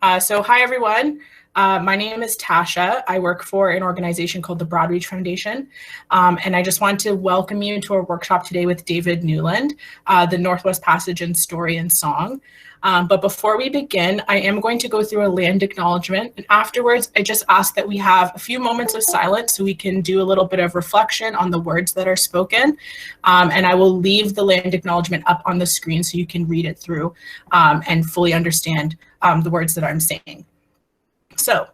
Hi everyone. My name is Tasha. I work for an organization called the Broadreach Foundation. And I just want to welcome you to our workshop today with David Newland, the Northwest Passage and Story and Song. But before we begin, I am going to go through a land acknowledgement. And afterwards, I just ask that we have a few moments of silence so we can do a little bit of reflection on the words that are spoken. And I will leave the land acknowledgement up on the screen so you can read it through and fully understand the words that I'm saying. So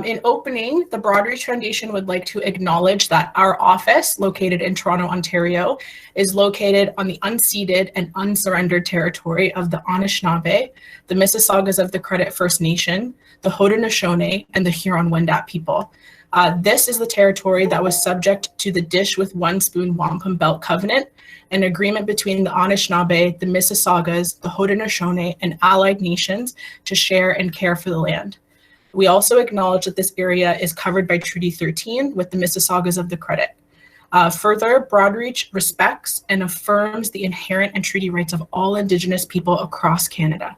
in opening, the Broadreach Foundation would like to acknowledge that our office, located in Toronto, Ontario, is located on the unceded and unsurrendered territory of the Anishinaabe, the Mississaugas of the Credit First Nation, the Haudenosaunee, and the Huron-Wendat people. This is the territory that was subject to the Dish with One Spoon Wampum Belt Covenant, an agreement between the Anishinaabe, the Mississaugas, the Haudenosaunee, and allied nations to share and care for the land. We also acknowledge that this area is covered by Treaty 13 with the Mississaugas of the Credit. Further, Broadreach respects and affirms the inherent and treaty rights of all Indigenous people across Canada.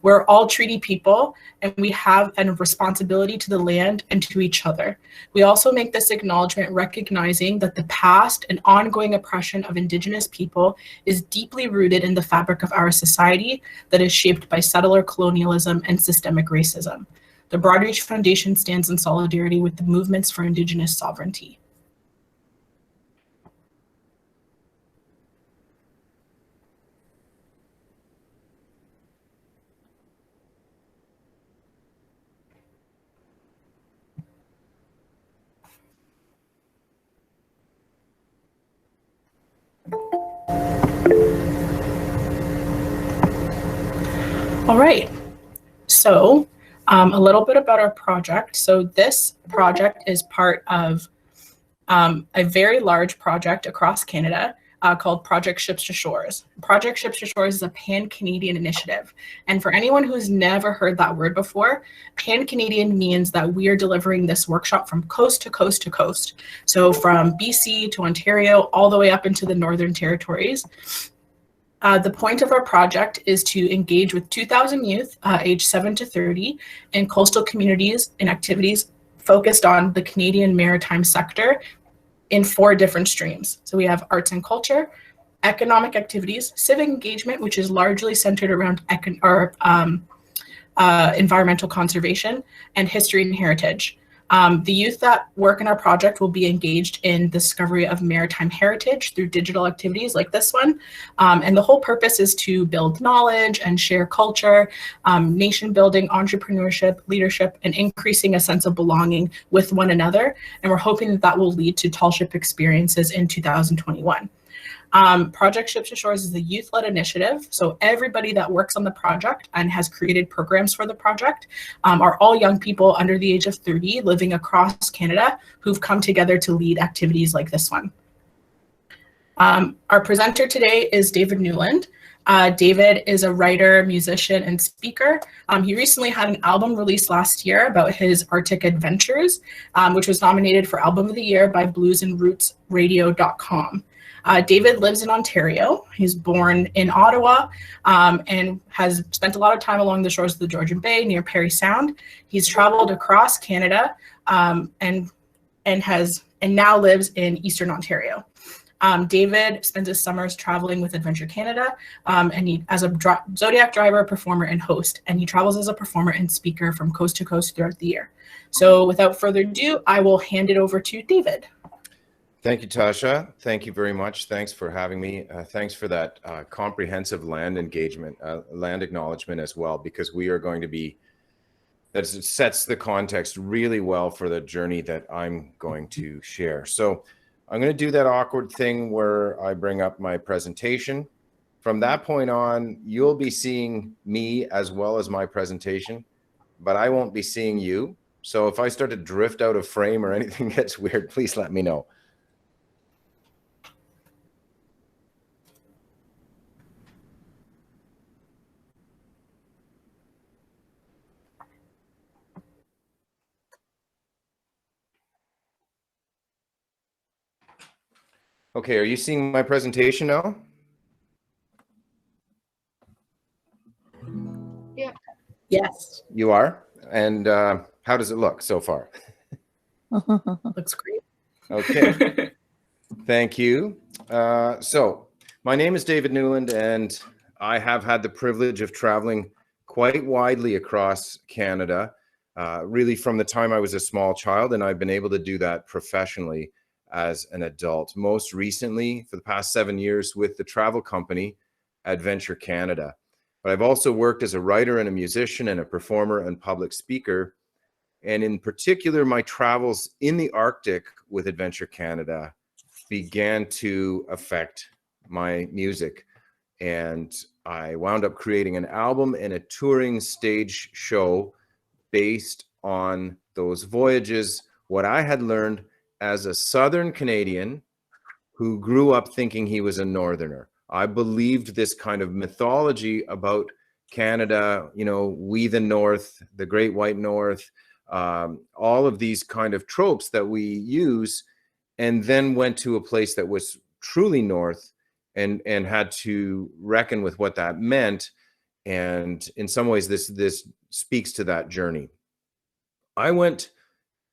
We're all treaty people, and we have a responsibility to the land and to each other. We also make this acknowledgement recognizing that the past and ongoing oppression of Indigenous people is deeply rooted in the fabric of our society that is shaped by settler colonialism and systemic racism. The Broadreach Foundation stands in solidarity with the movements for Indigenous sovereignty. All right, so a little bit about our project. So this project is part of a very large project across Canada called Project Ships to Shores. Project Ships to Shores is a pan-Canadian initiative. And for anyone who's never heard that word before, pan-Canadian means that we are delivering this workshop from coast to coast to coast. So from BC to Ontario, all the way up into the Northern Territories. The point of our project is to engage with 2,000 youth aged 7 to 30 in coastal communities and activities focused on the Canadian maritime sector in 4 different streams. So we have arts and culture, economic activities, civic engagement, which is largely centered around environmental conservation, and history and heritage. The youth that work in our project will be engaged in discovery of maritime heritage through digital activities like this one. And the whole purpose is to build knowledge and share culture, nation building, entrepreneurship, leadership, and increasing a sense of belonging with one another. And we're hoping that that will lead to tall ship experiences in 2021. Project Ships to Shores is a youth-led initiative. So everybody that works on the project and has created programs for the project are all young people under the age of 30 living across Canada who've come together to lead activities like this one. Our presenter today is David Newland. David is a writer, musician, and speaker. He recently had an album released last year about his Arctic adventures, which was nominated for Album of the Year by bluesandrootsradio.com. David lives in Ontario. He's born in Ottawa and has spent a lot of time along the shores of the Georgian Bay near Parry Sound. He's traveled across Canada and now lives in Eastern Ontario. David spends his summers traveling with Adventure Canada and as a Zodiac driver, performer, and host. And he travels as a performer and speaker from coast to coast throughout the year. So without further ado, I will hand it over to David. Thank you, Tasha. Thank you very much. Thanks for having me. Thanks for that comprehensive land engagement, land acknowledgement as well, because we are going to be, that sets the context really well for the journey that I'm going to share. So I'm going to do that awkward thing where I bring up my presentation. From that point on, you'll be seeing me as well as my presentation, but I won't be seeing you. So if I start to drift out of frame or anything gets weird, please let me know. Okay, are you seeing my presentation now? Yes. You are? And how does it look so far? Looks great. Okay. Thank you. So my name is David Newland, and I have had the privilege of traveling quite widely across Canada, really from the time I was a small child, and I've been able to do that professionally as an adult. Most recently, for the past 7 years, with the travel company Adventure Canada. But I've also worked as a writer and a musician and a performer and public speaker. And in particular, my travels in the Arctic with Adventure Canada began to affect my music. And I wound up creating an album and a touring stage show based on those voyages, what I had learned as a Southern Canadian who grew up thinking he was a Northerner. I believed this kind of mythology about Canada, you know, we the North, the Great White North, all of these kind of tropes that we use, and then went to a place that was truly North and had to reckon with what that meant. And in some ways, this speaks to that journey. I went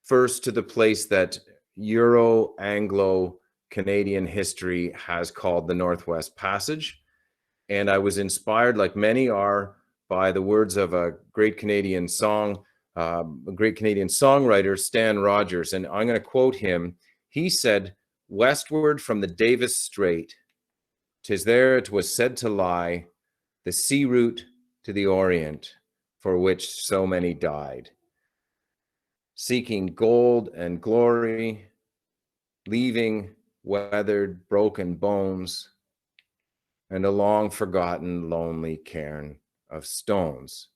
first to the place that Euro-Anglo Canadian history has called the Northwest Passage. And I was inspired, like many are, by the words of a great Canadian songwriter, Stan Rogers. And I'm going to quote him. He said, "Westward from the Davis Strait, 'tis there it was said to lie, the sea route to the Orient, for which so many died. Seeking gold and glory, leaving weathered, broken bones, and a long forgotten, lonely cairn of stones.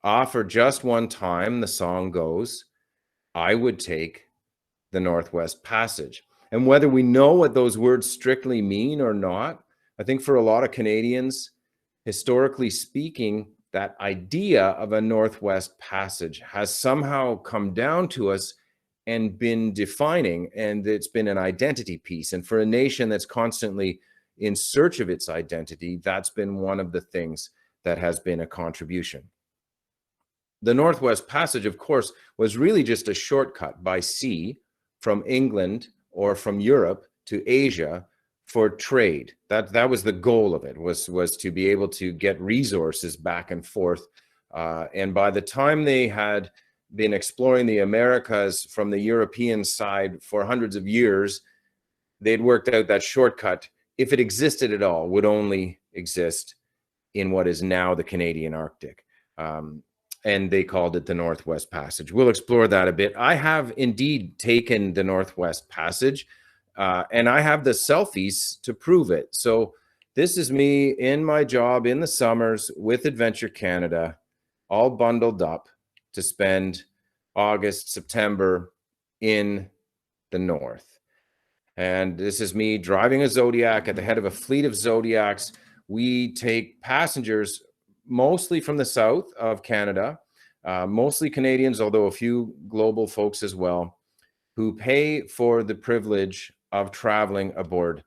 Ah, for just one time," the song goes, "I would take the Northwest Passage." And whether we know what those words strictly mean or not, I think for a lot of Canadians, historically speaking, that idea of a Northwest Passage has somehow come down to us and been defining, and it's been an identity piece. And for a nation that's constantly in search of its identity, that's been one of the things that has been a contribution. The Northwest Passage, of course, was really just a shortcut by sea from England or from Europe to Asia for trade. That was the goal of it, was to be able to get resources back and forth. And by the time they had been exploring the Americas from the European side for hundreds of years, they'd worked out that shortcut, if it existed at all, would only exist in what is now the Canadian Arctic. And they called it the Northwest Passage. We'll explore that a bit. I have indeed taken the Northwest Passage, and I have the selfies to prove it. So this is me in my job in the summers with Adventure Canada, all bundled up to spend August, September in the North. And this is me driving a Zodiac at the head of a fleet of Zodiacs. We take passengers mostly from the south of Canada, mostly Canadians, although a few global folks as well, who pay for the privilege of traveling aboard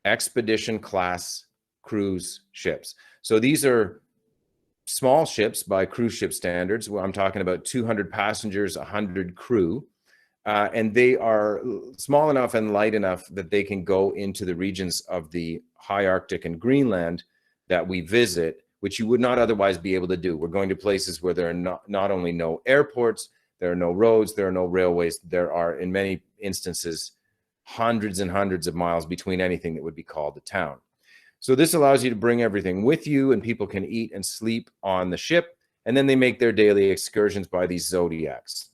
expedition class cruise ships. So these are small ships by cruise ship standards. Well, I'm talking about 200 passengers, 100 crew. And they are small enough and light enough that they can go into the regions of the high Arctic and Greenland that we visit, which you would not otherwise be able to do. We're going to places where there are not only no airports, there are no roads, there are no railways. There are, in many instances, hundreds and hundreds of miles between anything that would be called a town. So this allows you to bring everything with you, and people can eat and sleep on the ship, and then they make their daily excursions by these Zodiacs.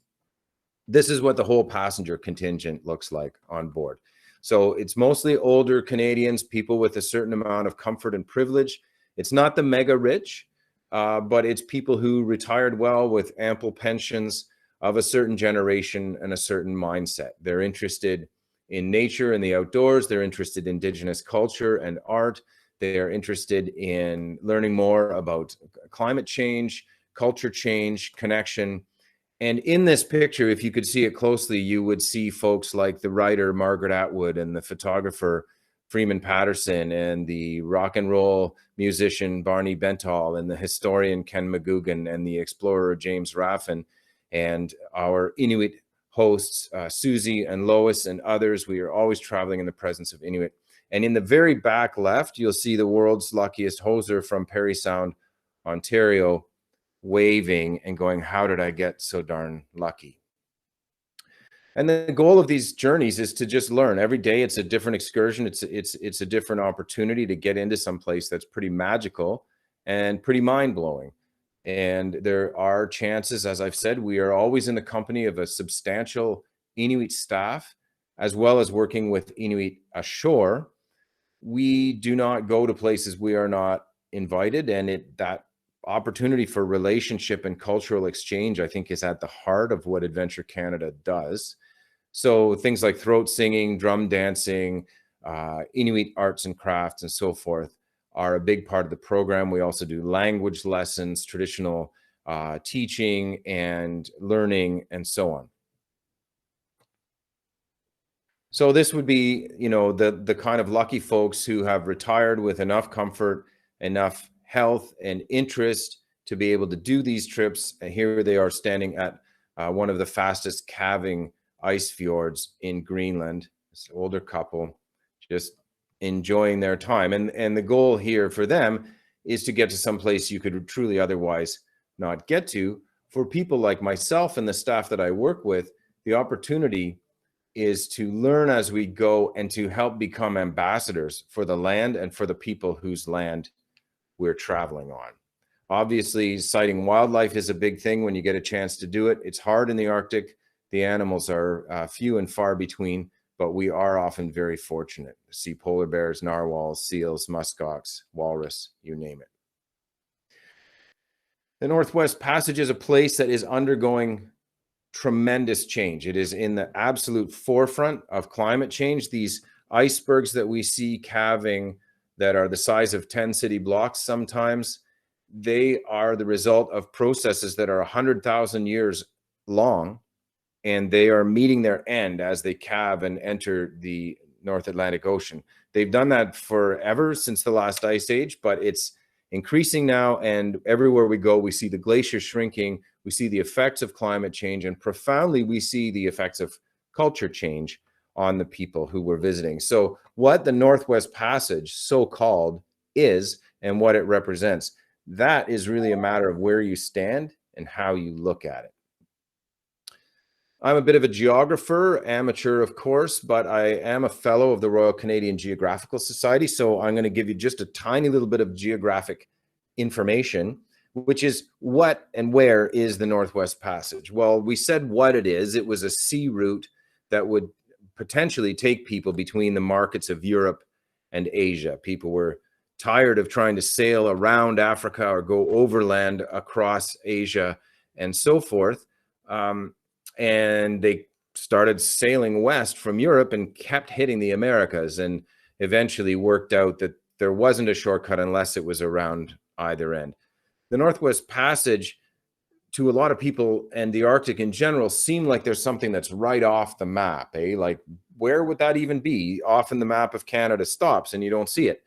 This is what the whole passenger contingent looks like on board. So it's mostly older Canadians, people with a certain amount of comfort and privilege. It's not the mega rich, but it's people who retired well with ample pensions of a certain generation and a certain mindset. They're interested in nature and the outdoors. They're interested in Indigenous culture and art. They're interested in learning more about climate change, culture change, connection. And in this picture, if you could see it closely, you would see folks like the writer Margaret Atwood and the photographer Freeman Patterson and the rock and roll musician Barney Bentall and the historian Ken McGugan and the explorer James Raffin and our Inuit hosts, Susie and Lois and others. We are always traveling in the presence of Inuit. And in the very back left, you'll see the world's luckiest hoser from Parry Sound, Ontario, waving and going, how did I get so darn lucky? And the goal of these journeys is to just learn. Every day it's a different excursion. It's a different opportunity to get into some place that's pretty magical and pretty mind-blowing. And there are chances, as I've said, we are always in the company of a substantial Inuit staff, as well as working with Inuit ashore. We do not go to places we are not invited, and that opportunity for relationship and cultural exchange, I think, is at the heart of what Adventure Canada does. So things like throat singing, drum dancing, Inuit arts and crafts, and so forth are a big part of the program. We also do language lessons, traditional teaching and learning, and so on. So this would be, you know, the kind of lucky folks who have retired with enough comfort, enough health and interest to be able to do these trips. And here they are standing at one of the fastest calving ice fjords in Greenland. This older couple just enjoying their time. And the goal here for them is to get to some place you could truly otherwise not get to. For people like myself and the staff that I work with, the opportunity is to learn as we go and to help become ambassadors for the land and for the people whose land we're traveling on. Obviously, sighting wildlife is a big thing when you get a chance to do it. It's hard in the Arctic. The animals are few and far between, but we are often very fortunate to see polar bears, narwhals, seals, muskox, walrus, you name it. The Northwest Passage is a place that is undergoing tremendous change. It is in the absolute forefront of climate change. These icebergs that we see calving that are the size of 10 city blocks sometimes, they are the result of processes that are 100,000 years long, and they are meeting their end as they calve and enter the North Atlantic Ocean. They've done that forever since the last ice age, but it's increasing now, and everywhere we go, we see the glaciers shrinking, we see the effects of climate change, and profoundly, we see the effects of culture change on the people who we're visiting. So what the Northwest Passage, so-called, is and what it represents, that is really a matter of where you stand and how you look at it. I'm a bit of a geographer, amateur, of course, but I am a fellow of the Royal Canadian Geographical Society. So I'm going to give you just a tiny little bit of geographic information, which is what and where is the Northwest Passage? Well, we said what it is. It was a sea route that would potentially take people between the markets of Europe and Asia. People were tired of trying to sail around Africa or go overland across Asia and so forth. And they started sailing west from Europe and kept hitting the Americas, and eventually worked out that there wasn't a shortcut unless it was around either end. The Northwest Passage, to a lot of people and the Arctic in general, seem like there's something that's right off the map, eh? Like, where would that even be? Often the map of Canada stops and you don't see it.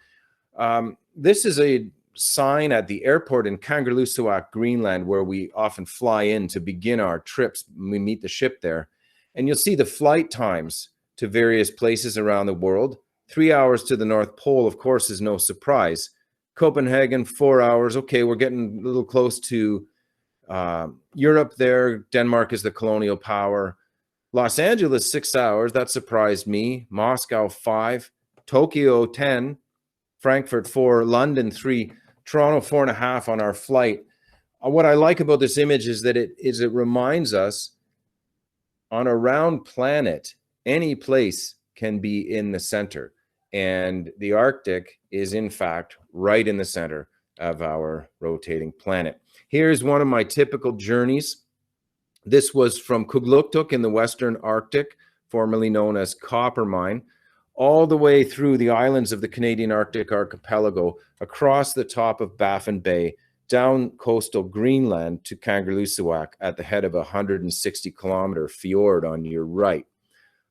This is a sign at the airport in Kangerlussuaq, Greenland, where we often fly in to begin our trips. We meet the ship there, and you'll see the flight times to various places around the world. 3 hours to the North Pole, of course, is no surprise. Copenhagen, 4 hours. Okay, we're getting a little close to Europe there. Denmark is the colonial power. Los Angeles, 6 hours. That surprised me. Moscow, 5. Tokyo, 10. Frankfurt, 4. London, 3. Toronto, 4.5 on our flight. What I like about this image is that it reminds us, on a round planet, any place can be in the center. And the Arctic is, in fact, right in the center of our rotating planet. Here's one of my typical journeys. This was from Kugluktuk in the Western Arctic, formerly known as Coppermine, all the way through the islands of the Canadian Arctic Archipelago, across the top of Baffin Bay, down coastal Greenland to Kangerlussuaq at the head of a 160-kilometer fjord on your right.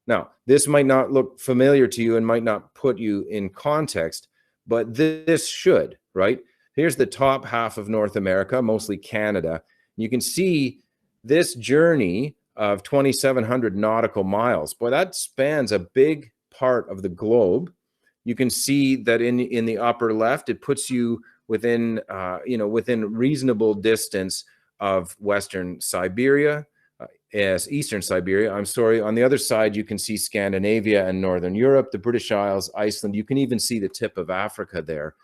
Now, this might not look familiar to you and might not put you in context, but this should, right? Here's the top half of North America, mostly Canada. You can see this journey of 2,700 nautical miles. Boy, that spans a big part of the globe. You can see that in the upper left, it puts you within, within reasonable distance of Western Siberia, Eastern Siberia, I'm sorry. On the other side, you can see Scandinavia and Northern Europe, the British Isles, Iceland. You can even see the tip of Africa there.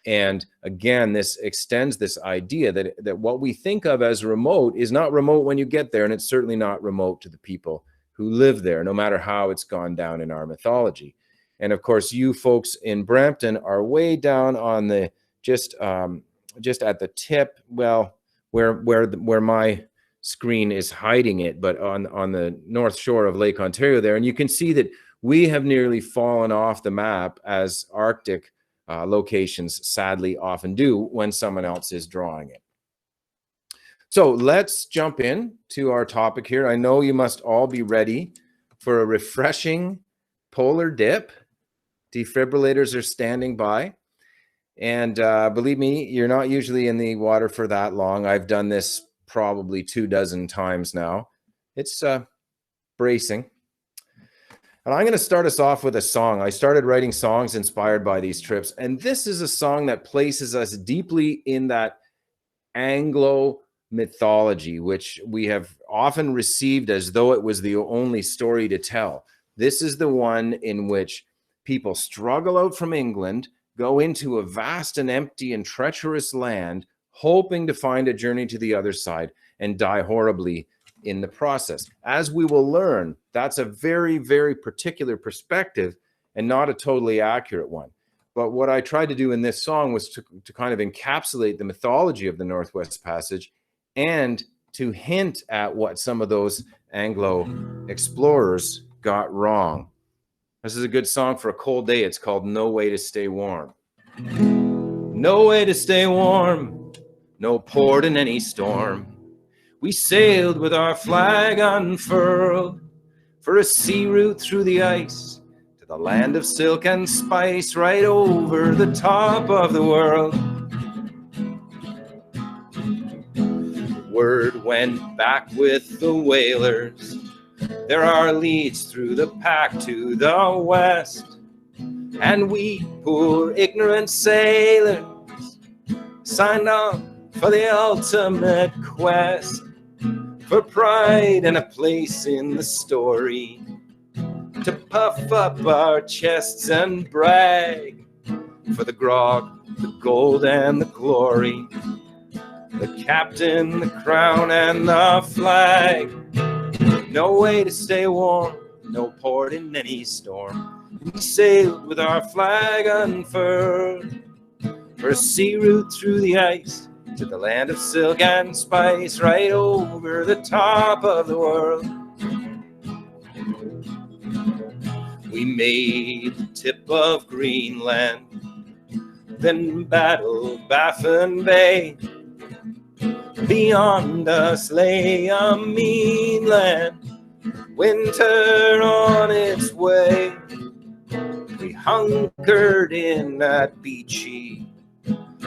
And again, this extends this idea that what we think of as remote is not remote when you get there, and it's certainly not remote to the people who live there, no matter how it's gone down in our mythology. And of course, you folks in Brampton are way down on the just at the tip, well, where my screen is hiding it, but on the north shore of Lake Ontario there. And you can see that we have nearly fallen off the map, as Arctic locations sadly often do when someone else is drawing it. So let's jump in to our topic here. I know you must all be ready for a refreshing polar dip. Defibrillators are standing by. And believe me, you're not usually in the water for that long. I've done this probably 24 times now. It's bracing. And I'm going to start us off with a song. I started writing songs inspired by these trips. And this is a song that places us deeply in that Anglo mythology, which we have often received as though it was the only story to tell. This is the one in which people struggle out from England, go into a vast and empty and treacherous land, hoping to find a journey to the other side, and die horribly in the process. As we will learn, that's a very, very particular perspective and not a totally accurate one. But what I tried to do in this song was to kind of encapsulate the mythology of the Northwest Passage and to hint at what some of those Anglo explorers got wrong. This is a good song for a cold day. It's called No Way to Stay Warm. No way to stay warm, no port in any storm. We sailed with our flag unfurled for a sea route through the ice to the land of silk and spice, right over the top of the world. Word went back with the whalers. There are leads through the pack to the west, and we poor ignorant sailors signed on for the ultimate quest, for pride and a place in the story, to puff up our chests and brag, for the grog, the gold and the glory, the captain, the crown and the flag. No way to stay warm, no port in any storm. We sailed with our flag unfurled for a sea route through the ice to the land of silk and spice, right over the top of the world. We made the tip of Greenland, then battled Baffin Bay. Beyond us lay a mean land, winter on its way. We hunkered in at Beachy.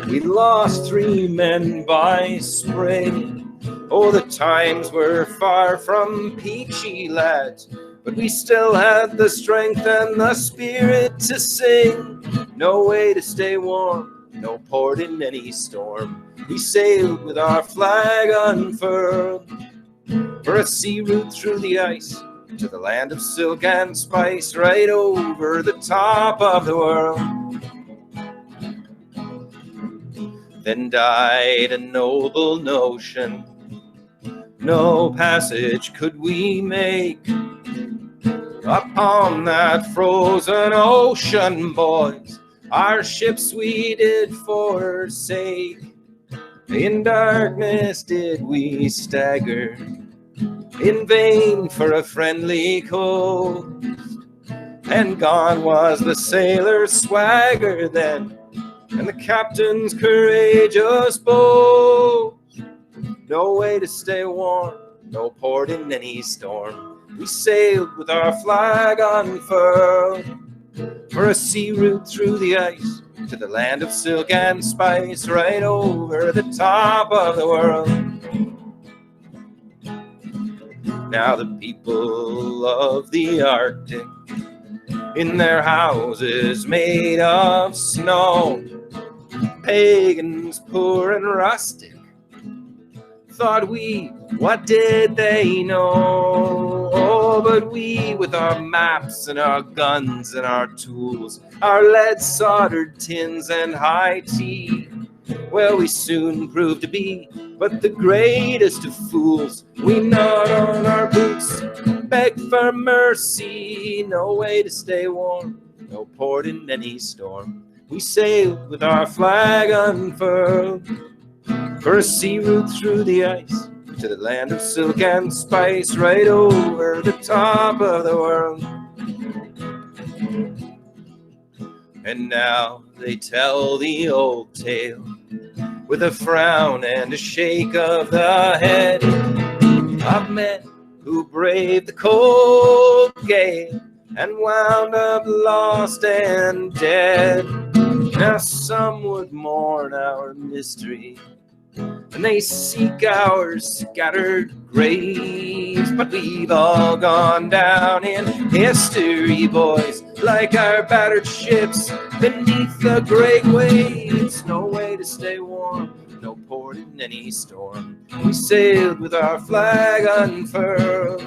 We lost 3 men by spring. Oh, the times were far from peachy, lads, but we still had the strength and the spirit to sing. No way to stay warm, no port in any storm. We sailed with our flag unfurled for a sea route through the ice to the land of silk and spice, right over the top of the world. Then died a noble notion, no passage could we make upon that frozen ocean, boys. Our ships we did forsake. In darkness did we stagger, in vain for a friendly coast, and gone was the sailor's swagger then, and the captain's courageous boast. No way to stay warm, no port in any storm. We sailed with our flag unfurled for a sea route through the ice to the land of silk and spice, right over the top of the world. Now the people of the Arctic, in their houses made of snow, pagans poor and rustic, thought we, what did they know? Oh, but we, with our maps and our guns and our tools, our lead soldered tins and high tea, well, we soon proved to be but the greatest of fools. We gnawed on our boots, begged for mercy, no way to stay warm, no port in any storm. We sailed with our flag unfurled for a sea route through the ice to the land of silk and spice, right over the top of the world. And now they tell the old tale with a frown and a shake of the head of men who braved the cold gale and wound up lost and dead. Now some would mourn our mystery, and they seek our scattered graves, but we've all gone down in history, boys, like our battered ships beneath the great waves. No way to stay warm, no port in any storm. We sailed with our flag unfurled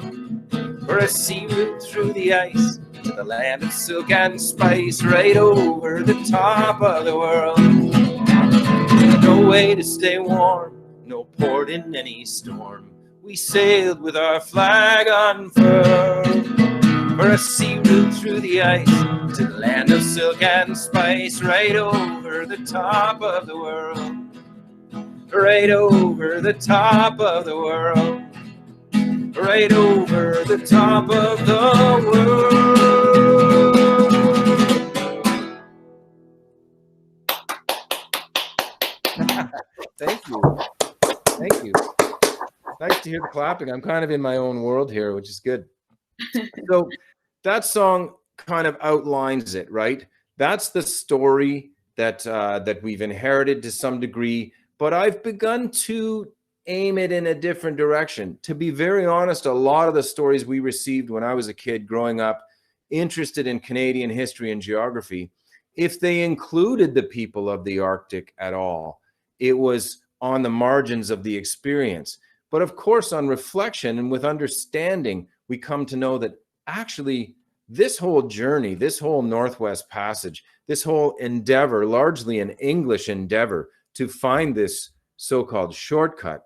for a sea route through the ice to the land of silk and spice, right over the top of the world. No way to stay warm, no port in any storm. We sailed with our flag unfurled for a sea route through the ice to the land of silk and spice, right over the top of the world, right over the top of the world, right over the top of the world. Thank you. Thank you. Nice to hear the clapping. I'm kind of in my own world here, which is good. So that song kind of outlines it, right? That's the story that we've inherited to some degree, but I've begun to aim it in a different direction. To be very honest, a lot of the stories we received when I was a kid growing up, interested in Canadian history and geography, if they included the people of the Arctic at all, it was on the margins of the experience. But of course, on reflection and with understanding, we come to know that actually this whole journey, this whole Northwest Passage, this whole endeavor, largely an English endeavor to find this so-called shortcut,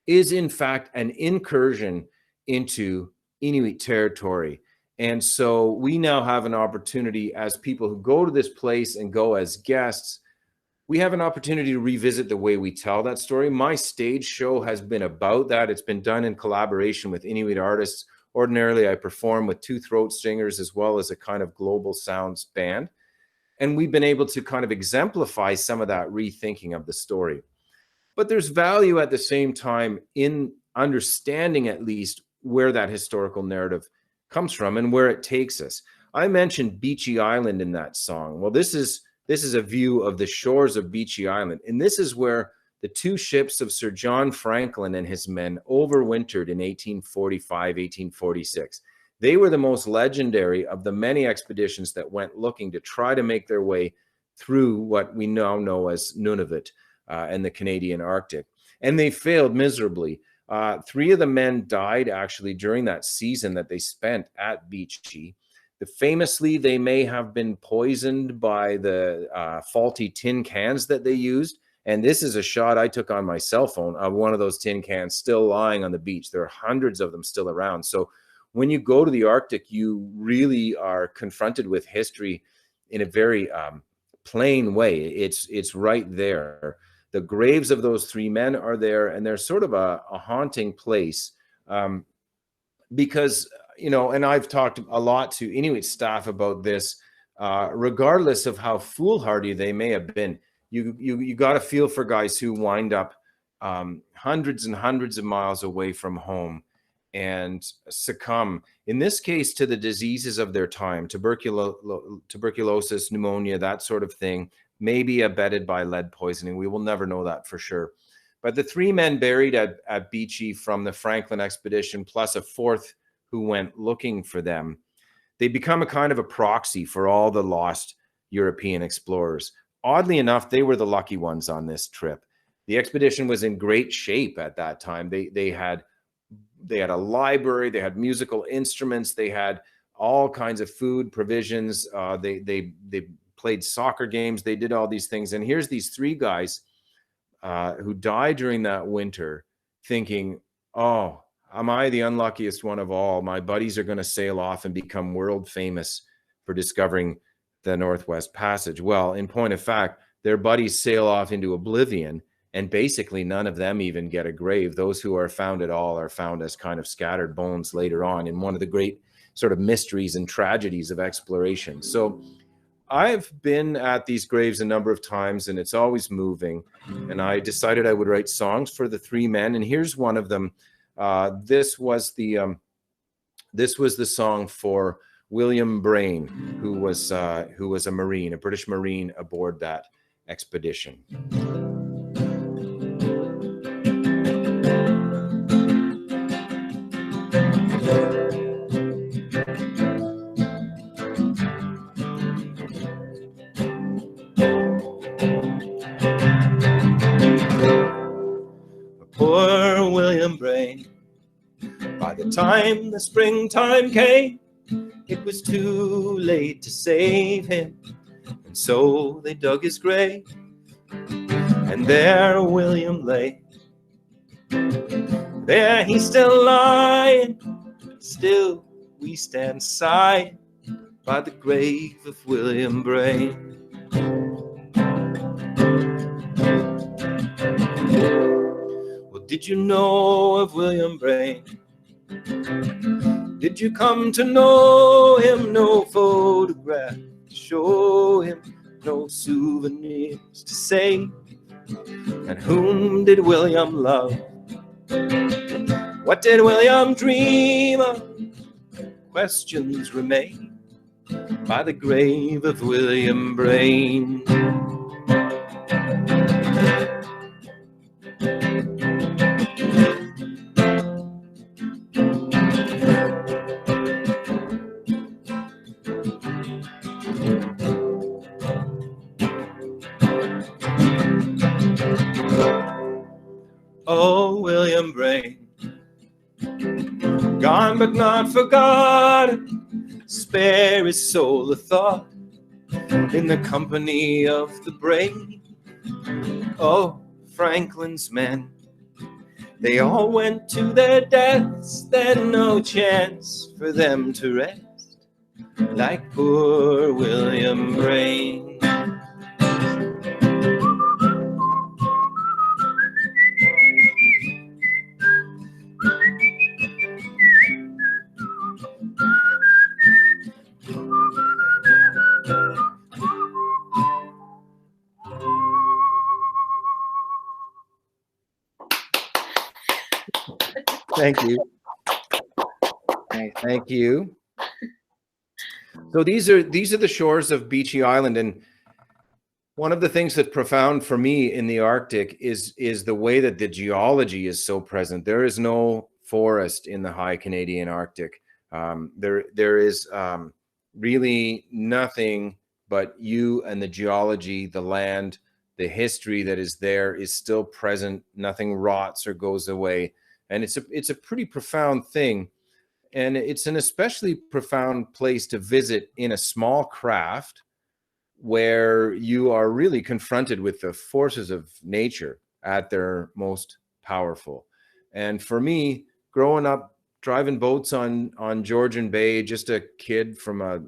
is in fact an incursion into Inuit territory. And so we now have an opportunity as people who go to this place and go as guests, we have an opportunity to revisit the way we tell that story. My stage show has been about that. It's been done in collaboration with Inuit artists. Ordinarily, I perform with 2 throat singers as well as a kind of global sounds band. And we've been able to kind of exemplify some of that rethinking of the story. But there's value at the same time in understanding at least where that historical narrative comes from and where it takes us. I mentioned Beechy Island in that song. Well, this is a view of the shores of Beechy Island. And this is where the 2 ships of Sir John Franklin and his men overwintered in 1845, 1846. They were the most legendary of the many expeditions that went looking to try to make their way through what we now know as Nunavut and the Canadian Arctic. And they failed miserably. 3 of the men died actually during that season that they spent at Beechy. Famously, they may have been poisoned by the faulty tin cans that they used. And this is a shot I took on my cell phone of one of those tin cans still lying on the beach. There are hundreds of them still around. So when you go to the Arctic, you really are confronted with history in a very plain way. It's right there. The graves of those 3 men are there, and they're sort of a haunting place because, you know, and I've talked a lot to Inuit staff about this, regardless of how foolhardy they may have been. You got to feel for guys who wind up hundreds and hundreds of miles away from home and succumb, in this case, to the diseases of their time, tuberculosis, pneumonia, that sort of thing, maybe abetted by lead poisoning. We will never know that for sure. But the 3 men buried at Beechey from the Franklin expedition, plus a 4th who went looking for them, they become a kind of a proxy for all the lost European explorers. Oddly enough, they were the lucky ones on this trip. The expedition was in great shape at that time. They had a library, they had musical instruments, they had all kinds of food, provisions. They played soccer games, they did all these things. And here's these 3 guys who died during that winter thinking, oh, am I the unluckiest one of all? My buddies are going to sail off and become world famous for discovering the Northwest Passage. Well, in point of fact, their buddies sail off into oblivion, and basically none of them even get a grave. Those who are found at all are found as kind of scattered bones later on in one of the great sort of mysteries and tragedies of exploration. So I've been at these graves a number of times, and it's always moving. And I decided I would write songs for the 3 men. And here's one of them. This was the song for William Brain, who was a Marine, a British Marine aboard that expedition. Poor William Brain, by the time the springtime came, it was too late to save him, and so they dug his grave, and there William lay. There he's still lying, still we stand sighing by the grave of William Brain. Well, did you know of William Brain? Did you come to know him? No photograph to show him, no souvenirs to say. And whom did William love? What did William dream of? Questions remain by the grave of William Brain. Oh, William Brain, gone but not forgotten, spare his soul a thought in the company of the brave. Oh, Franklin's men, they all went to their deaths, then no chance for them to rest like poor William Brain. Thank you. Thank you. So these are the shores of Beechey Island, and one of the things that's profound for me in the Arctic is the way that the geology is so present. There is no forest in the high Canadian Arctic. There is really nothing but you and the geology, the land, the history that is there is still present. Nothing rots or goes away. And it's a pretty profound thing. And it's an especially profound place to visit in a small craft where you are really confronted with the forces of nature at their most powerful. And for me, growing up, driving boats on Georgian Bay, just a kid from a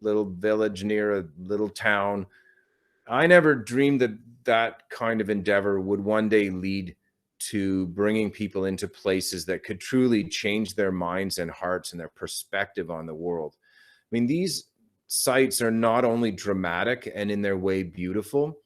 little village near a little town, I never dreamed that that kind of endeavor would one day lead to bringing people into places that could truly change their minds and hearts and their perspective on the world. I mean, these sites are not only dramatic and in their way beautiful,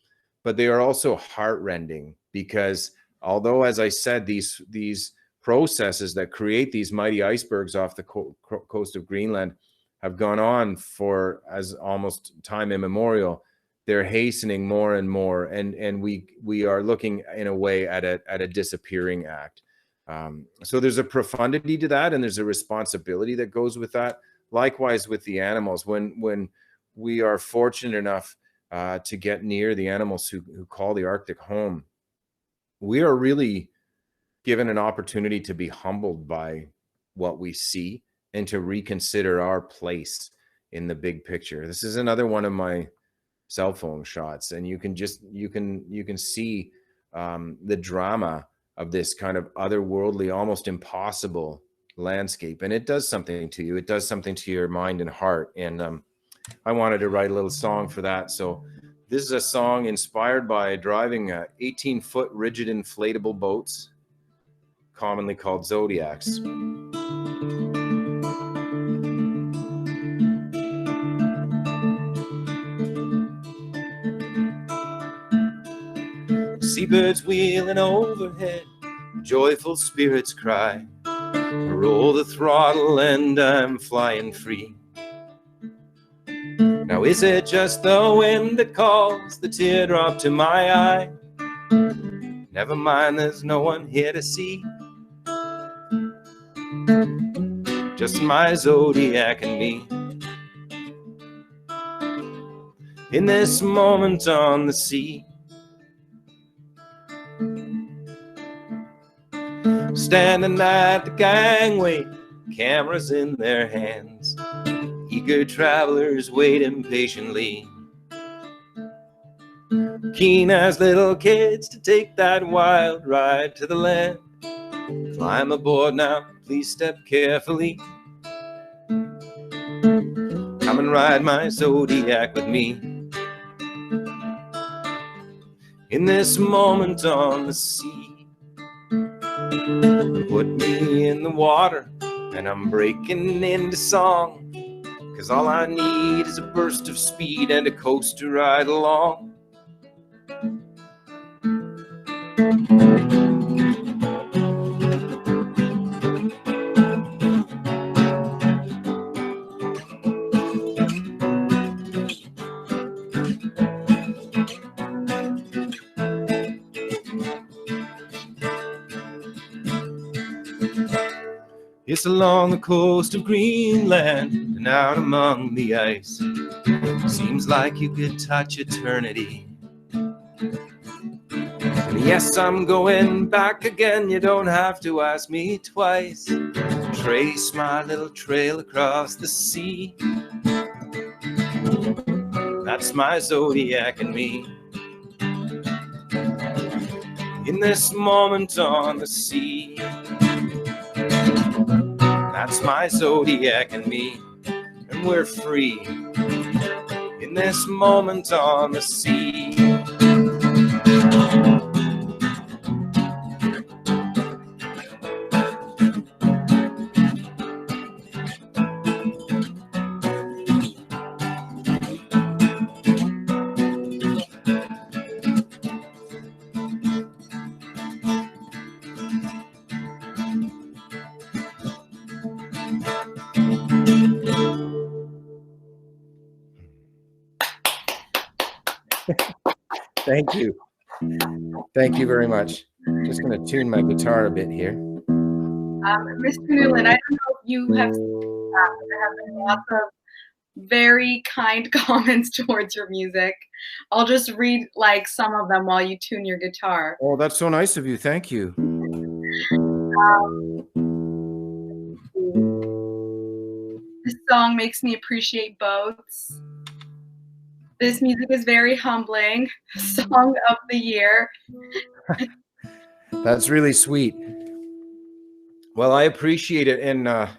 but they are also heartrending, because although, as I said, these processes that create these mighty icebergs off the coast of Greenland have gone on for as almost time immemorial. They're hastening more and more, and we are looking in a way at a disappearing act. So there's a profundity to that, and there's a responsibility that goes with that. Likewise with the animals, when we are fortunate enough to get near the animals who call the Arctic home, we are really given an opportunity to be humbled by what we see and to reconsider our place in the big picture. This is another one of my cell phone shots, and you can see the drama of this kind of otherworldly, almost impossible landscape, and it does something to you. It does something to your mind and heart, and I wanted to write a little song for that. So this is a song inspired by driving 18-foot rigid inflatable boats, commonly called Zodiacs. Seabirds wheeling overhead, joyful spirits cry, roll the throttle and I'm flying free. Now is it just the wind that calls the teardrop to my eye? Never mind, there's no one here to see, just my Zodiac and me. In this moment on the sea, standing at the gangway, cameras in their hands, eager travelers wait impatiently, keen as little kids to take that wild ride to the land. Climb aboard now, please step carefully, come and ride my Zodiac with me. In this moment on the sea, put me in the water and I'm breaking into song, 'cause all I need is a burst of speed and a coast to ride along. It's along the coast of Greenland and out among the ice. Seems like you could touch eternity. And yes, I'm going back again, you don't have to ask me twice. Trace my little trail across the sea. That's my Zodiac and me. In this moment on the sea, that's my Zodiac and me, and we're free in this moment on the sea. Thank you. Thank you very much. Just going to tune my guitar a bit here. Mr. Newland, I don't know if you have seen that, but there have been lots of very kind comments towards your music. I'll just read like some of them while you tune your guitar. Oh, that's so nice of you. Thank you. This song makes me appreciate boats. This music is very humbling. Song of the year. That's really sweet. Well, I appreciate it, and I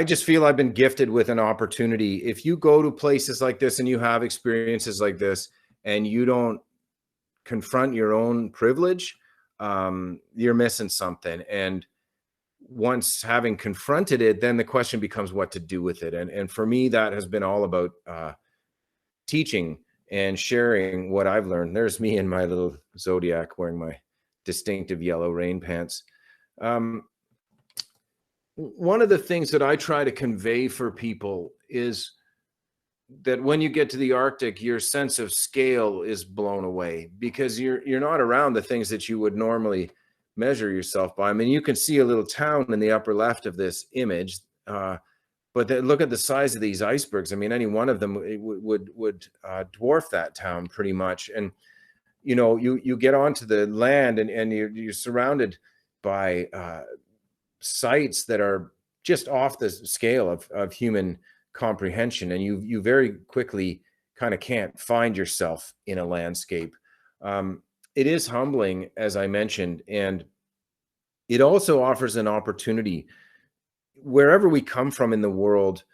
just feel I've been gifted with an opportunity. If you go to places like this and you have experiences like this, and you don't confront your own privilege, you're missing something. And once having confronted it, then the question becomes what to do with it. And for me, that has been all about teaching and sharing what I've learned. There's me in my little Zodiac wearing my distinctive yellow rain pants. One of the things that I try to convey for people is that when you get to the Arctic, your sense of scale is blown away because you're not around the things that you would normally measure yourself by. I mean, you can see a little town in the upper left of this image, but look at the size of these icebergs. I mean, any one of them would dwarf that town pretty much. And you know, you get onto the land and you're surrounded by sites that are just off the scale of human comprehension, and you very quickly kind of can't find yourself in a landscape. It is humbling, as I mentioned, and it also offers an opportunity. Wherever we come from in the world,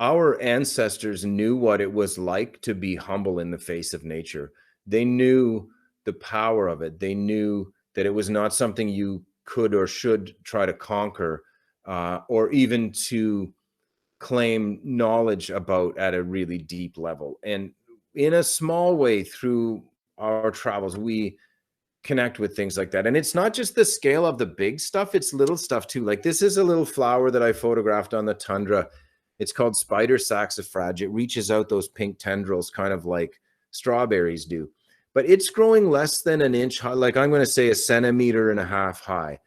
our ancestors knew what it was like to be humble in the face of nature. They knew the power of it. They knew that it was not something you could or should try to conquer, or even to claim knowledge about at a really deep level. And in a small way, through our travels, we connect with things like that. And it's not just the scale of the big stuff, it's little stuff too. Like this is a little flower that I photographed on the tundra. It's called Spider saxifrage. It reaches out those pink tendrils, kind of like strawberries do. But it's growing less than an inch high, like I'm going to say 1.5 centimeters high,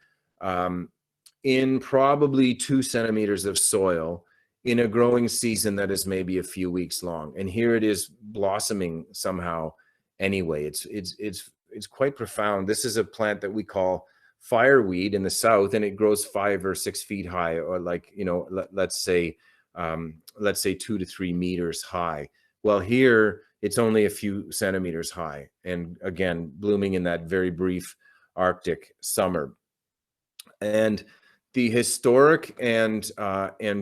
in probably 2 centimeters of soil, in a growing season that is maybe a few weeks long. And here it is blossoming somehow anyway. It's quite profound. This is a plant that we call fireweed in the south, and it grows 5 or 6 feet high, or like, you know, let's say 2 to 3 meters high. Well, here it's only a few centimeters high, and again, blooming in that very brief Arctic summer. And the historic and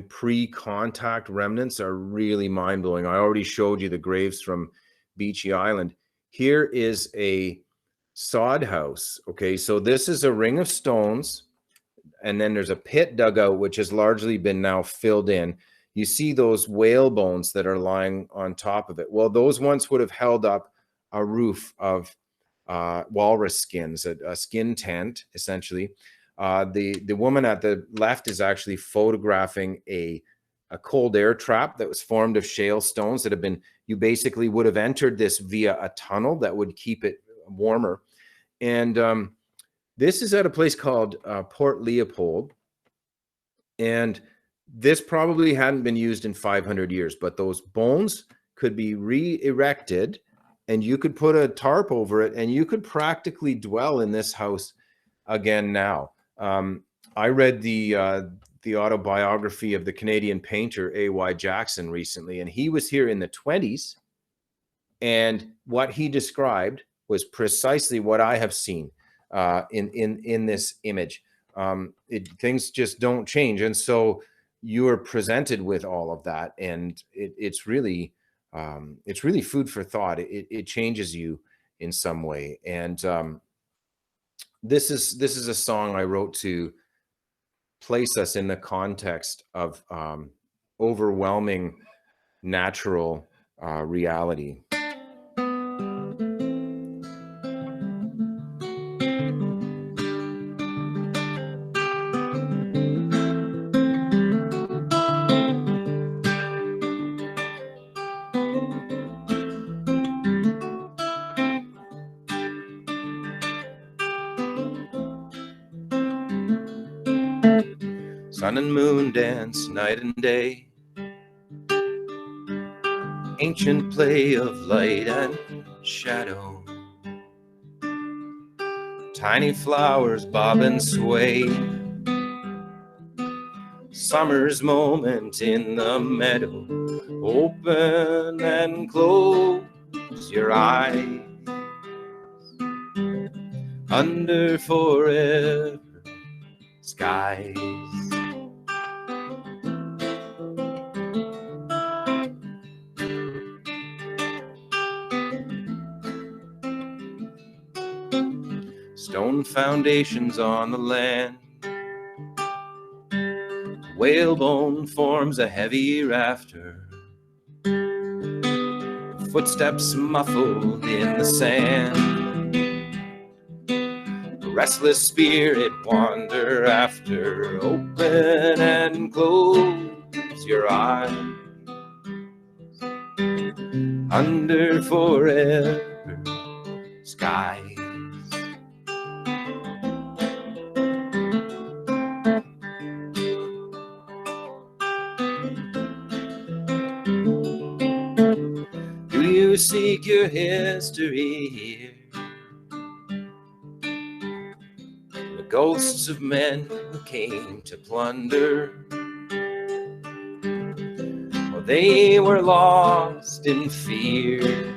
pre-contact remnants are really mind-blowing. I already showed you the graves from Beechy Island. Here is a sod house. Okay, so this is a ring of stones, and then there's a pit dug out, which has largely been now filled in. You see those whale bones that are lying on top of it. Well, those once would have held up a roof of walrus skins, a skin tent, essentially. The woman at the left is actually photographing a cold air trap that was formed of shale stones that have been, you basically would have entered this via a tunnel that would keep it warmer. And this is at a place called Port Leopold. And this probably hadn't been used in 500 years, but those bones could be re-erected and you could put a tarp over it and you could practically dwell in this house again now. I read the autobiography of the Canadian painter A.Y. Jackson recently, and he was here in the 20s. And what he described was precisely what I have seen in this image. Things just don't change. And so you are presented with all of that, and it's really food for thought. It changes you in some way. And this is a song I wrote to place us in the context of overwhelming natural reality. Sun and moon dance night and day, ancient play of light and shadow. Tiny flowers bob and sway, summer's moment in the meadow. Open and close your eyes, under forever skies. Stone foundations on the land, whalebone forms a heavy rafter, footsteps muffled in the sand. restless spirit wander after. Open and close your eyes. Under forever skies. Do you seek your history here? The ghosts of men who came to plunder. Well, they were lost in fear.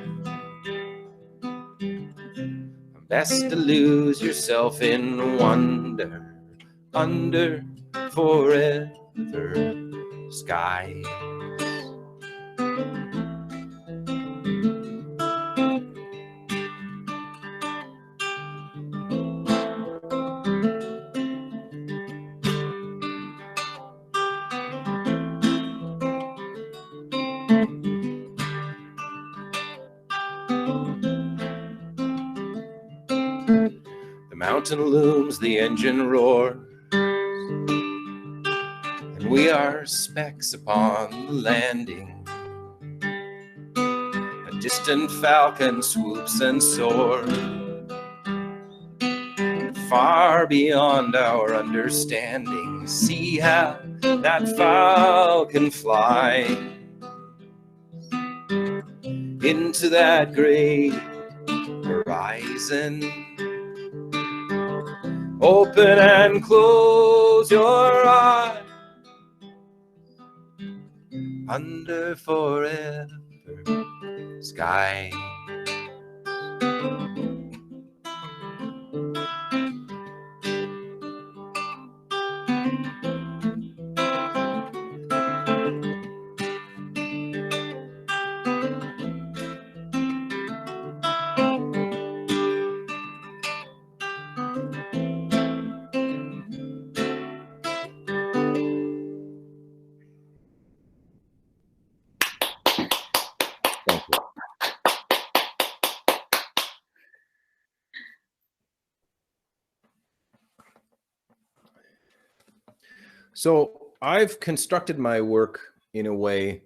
Best to lose yourself in wonder under forever skies. The mountain looms, the engine roars, and we are specks upon the landing. A distant falcon swoops and soars, far beyond our understanding. See how that falcon flies into that great horizon. Open and close your eyes. Under forever sky. Thank you. So I've constructed my work in a way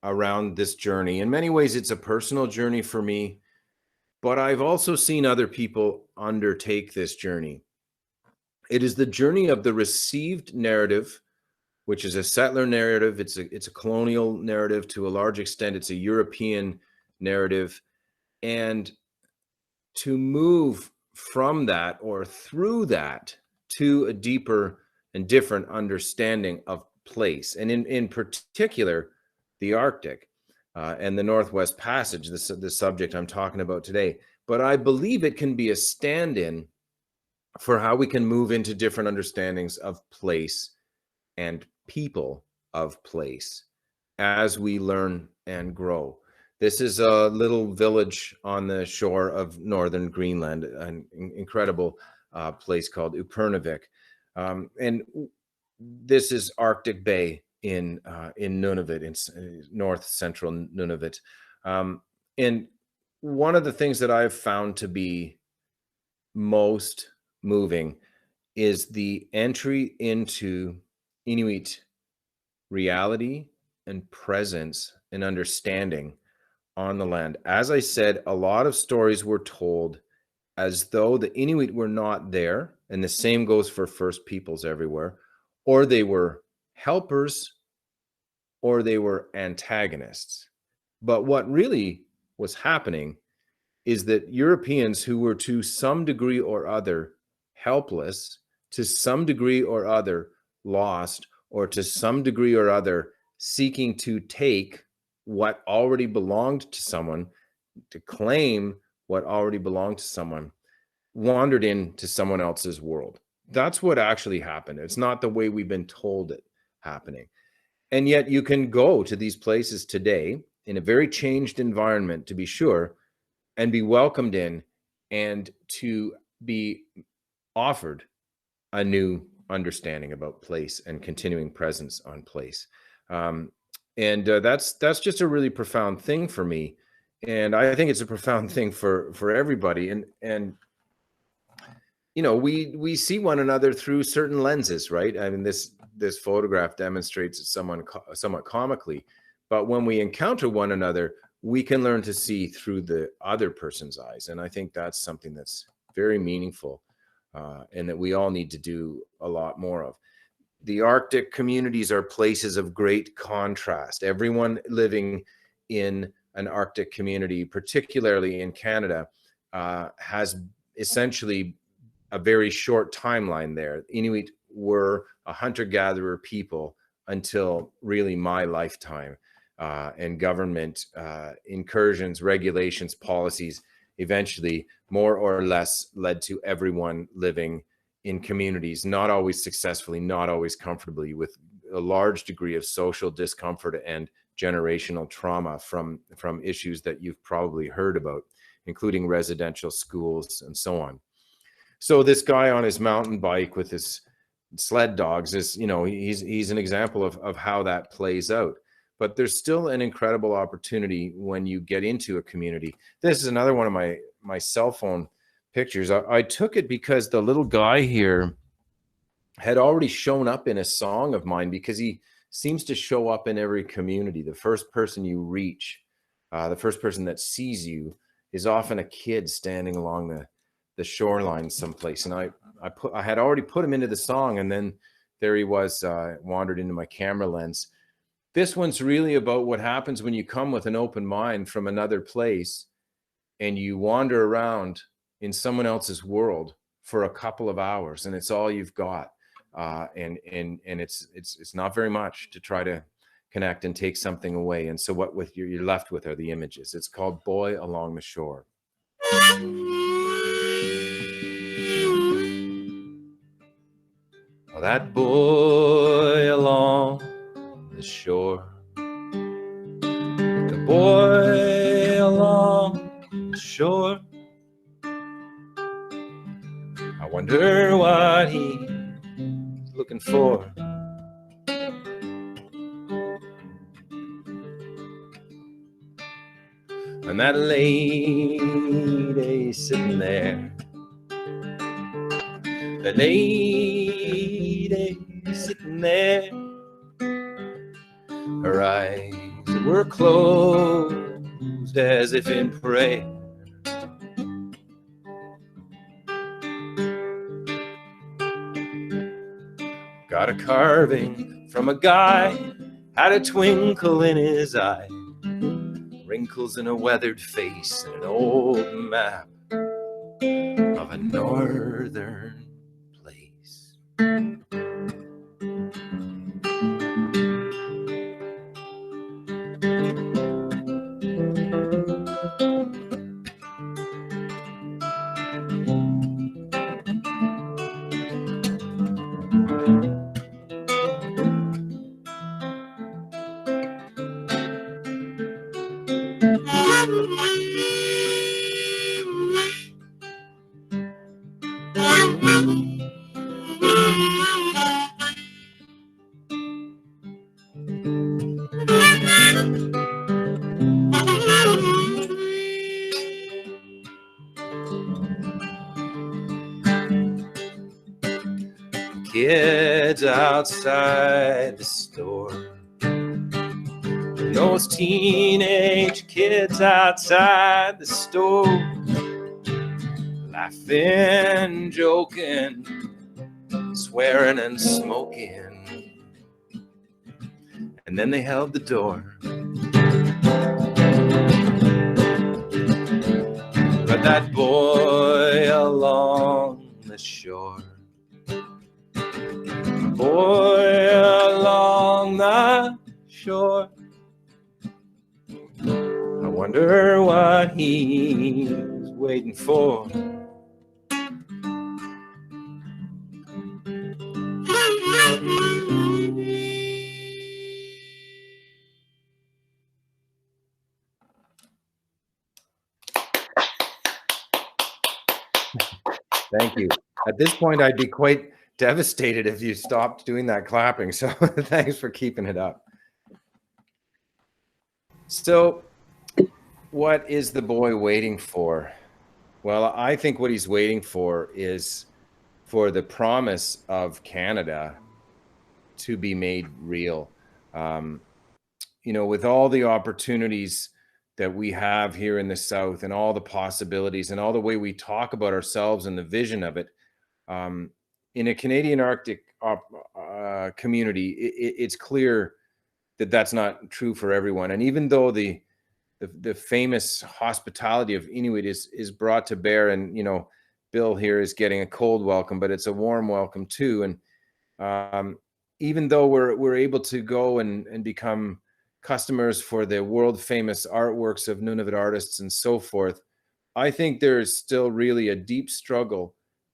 around this journey. In many ways, it's a personal journey for me, but I've also seen other people undertake this journey. It is the journey of the received narrative, which is a settler narrative. It's a colonial narrative to a large extent. It's a European narrative. And to move from that or through that to a deeper and different understanding of place, and in particular, the Arctic and the Northwest Passage, the subject I'm talking about today. But I believe it can be a stand-in for how we can move into different understandings of place and people of place as we learn and grow. This is a little village on the shore of northern Greenland, an incredible place called Upernavik. And this is Arctic Bay in Nunavut, in north central Nunavut. And one of the things that I've found to be most moving is the entry into Inuit reality and presence and understanding on the land. As I said, a lot of stories were told as though the Inuit were not there, and the same goes for First Peoples everywhere, or they were helpers or they were antagonists. But what really was happening is that Europeans who were to some degree or other helpless, to some degree or other lost, or to some degree or other seeking to take what already belonged to someone, to claim what already belonged to someone, wandered into someone else's world. That's what actually happened. It's not the way we've been told it happening. And yet you can go to these places today in a very changed environment, to be sure, and be welcomed in and to be offered a new understanding about place and continuing presence on place. That's just a really profound thing for me. And I think it's a profound thing for everybody. And you know, we see one another through certain lenses, right? I mean, this photograph demonstrates it somewhat comically, but when we encounter one another, we can learn to see through the other person's eyes. And I think that's something that's very meaningful, and that we all need to do a lot more of. The Arctic communities are places of great contrast. Everyone living in an Arctic community, particularly in Canada, has essentially a very short timeline there. Inuit were a hunter-gatherer people until really my lifetime, and government incursions, regulations, policies eventually more or less led to everyone living in communities, not always successfully, not always comfortably, with a large degree of social discomfort and generational trauma from issues that you've probably heard about, including residential schools and so on. So this guy on his mountain bike with his sled dogs is, you know, he's an example of how that plays out. But there's still an incredible opportunity when you get into a community. This is another one of my cell phone pictures. I took it because the little guy here had already shown up in a song of mine, because he seems to show up in every community. The first person you reach, the first person that sees you, is often a kid standing along the shoreline someplace. And I had already put him into the song, and then there he was, wandered into my camera lens. This one's really about what happens when you come with an open mind from another place and you wander around in someone else's world for a couple of hours, and it's all you've got. And it's not very much to try to connect and take something away. And so what you're left with are the images. It's called Boy Along the Shore. Well, that boy along the shore, the boy along the shore, I wonder what he's looking for. And that lady sitting there, the lady sitting there, her eyes were closed as if in prayer. Got a carving from a guy, had a twinkle in his eye, wrinkles in a weathered face, and an old map of a northern place. Kids outside the store, those teenage kids outside the store, laughing, joking, swearing and smoking. And then they held the door. But that boy along the shore, boy along the shore, I wonder what he's waiting for. Thank you. At this point, I'd be quite devastated if you stopped doing that clapping. So thanks for keeping it up. So what is the boy waiting for? Well, I think what he's waiting for is for the promise of Canada to be made real. You know, with all the opportunities that we have here in the South and all the possibilities and all the way we talk about ourselves and the vision of it, in a Canadian Arctic community, it's clear that that's not true for everyone. And even though the famous hospitality of Inuit is brought to bear, and you know, Bill here is getting a cold welcome, but it's a warm welcome too. And even though we're able to go and become customers for the world famous artworks of Nunavut artists and so forth, I think there is still really a deep struggle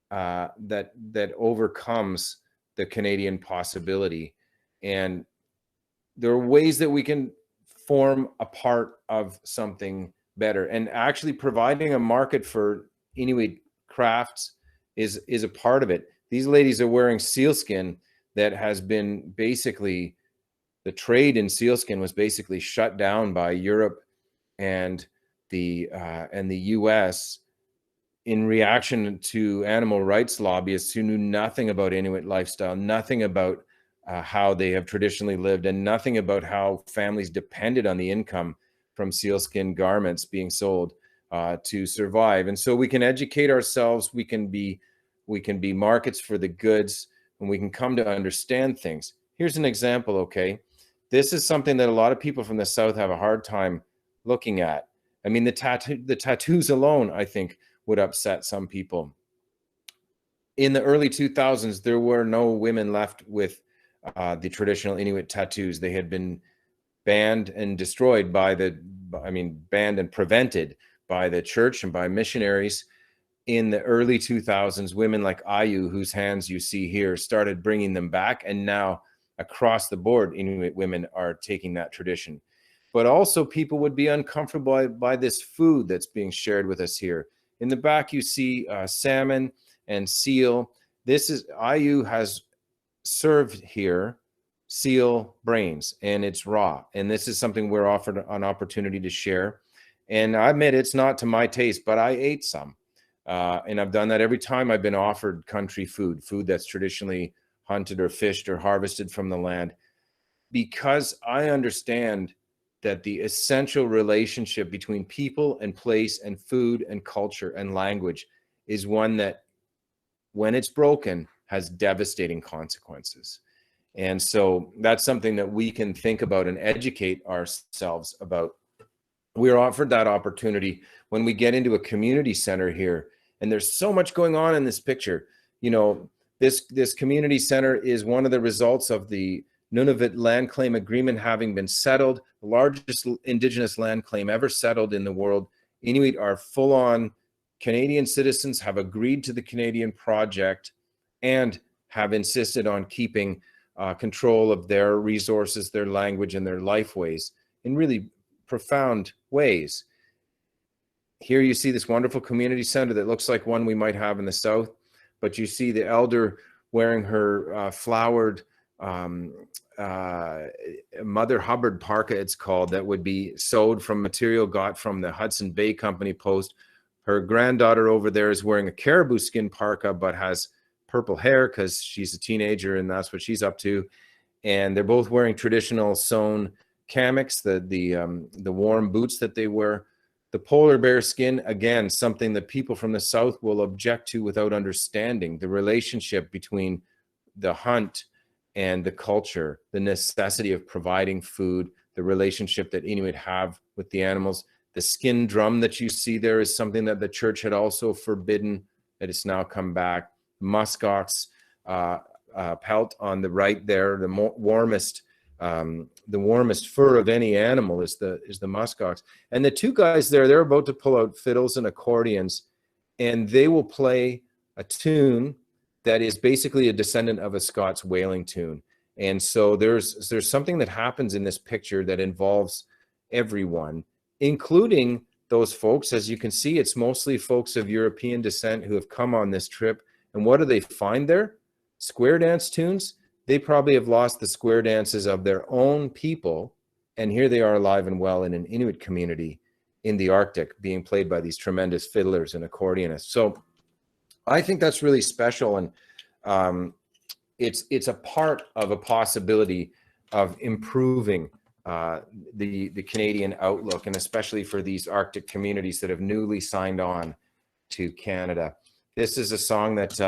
that overcomes the Canadian possibility. And there are ways that we can form a part of something better, and actually providing a market for Inuit crafts is a part of it. These ladies are wearing sealskin that has been basically, the trade in sealskin was basically shut down by Europe and the US in reaction to animal rights lobbyists who knew nothing about Inuit lifestyle, nothing about how they have traditionally lived, and nothing about how families depended on the income from sealskin garments being sold to survive. And so we can educate ourselves, we can be markets for the goods, and we can come to understand things. Here's an example, okay? This is something that a lot of people from the South have a hard time looking at. I mean, the tattoos alone, I think, would upset some people. In the early 2000s, there were no women left with the traditional Inuit tattoos. They had been banned and destroyed banned and prevented by the church and by missionaries. In the early 2000s, women like Ayu, whose hands you see here, started bringing them back. And now across the board, Inuit women are taking that tradition. But also people would be uncomfortable by this food that's being shared with us here. In the back, you see salmon and seal. This is, Ayu has served here seal brains, and it's raw. And this is something we're offered an opportunity to share. And I admit it's not to my taste, but I ate some. And I've done that every time I've been offered country food that's traditionally hunted or fished or harvested from the land, because I understand that the essential relationship between people and place and food and culture and language is one that, when it's broken, has devastating consequences. And so that's something that we can think about and educate ourselves about. We're offered that opportunity when we get into a community center here. And there's so much going on in this picture. You know, this community center is one of the results of the Nunavut land claim agreement having been settled, the largest Indigenous land claim ever settled in the world. Inuit are full-on Canadian citizens, have agreed to the Canadian project, and have insisted on keeping control of their resources, their language, and their lifeways in really profound ways. Here you see this wonderful community center that looks like one we might have in the South, but you see the elder wearing her flowered Mother Hubbard parka, it's called, that would be sewed from material got from the Hudson Bay Company Post. Her granddaughter over there is wearing a caribou skin parka, but has purple hair because she's a teenager and that's what she's up to. And they're both wearing traditional sewn kamiks, the warm boots that they wear. The polar bear skin, again, something that people from the South will object to without understanding the relationship between the hunt and the culture, the necessity of providing food, the relationship that Inuit have with the animals. The skin drum that you see there is something that the church had also forbidden, that it's now come back. Muskox pelt on the right there, the warmest fur of any animal is the muskox. And the two guys there, they're about to pull out fiddles and accordions, and they will play a tune that is basically a descendant of a Scots whaling tune. And so there's something that happens in this picture that involves everyone, including those folks. As you can see, it's mostly folks of European descent who have come on this trip. And what do they find there? Square dance tunes. They probably have lost the square dances of their own people. And here they are alive and well in an Inuit community in the Arctic, being played by these tremendous fiddlers and accordionists. So I think that's really special, and it's a part of a possibility of improving the Canadian outlook, and especially for these Arctic communities that have newly signed on to Canada. This is a song that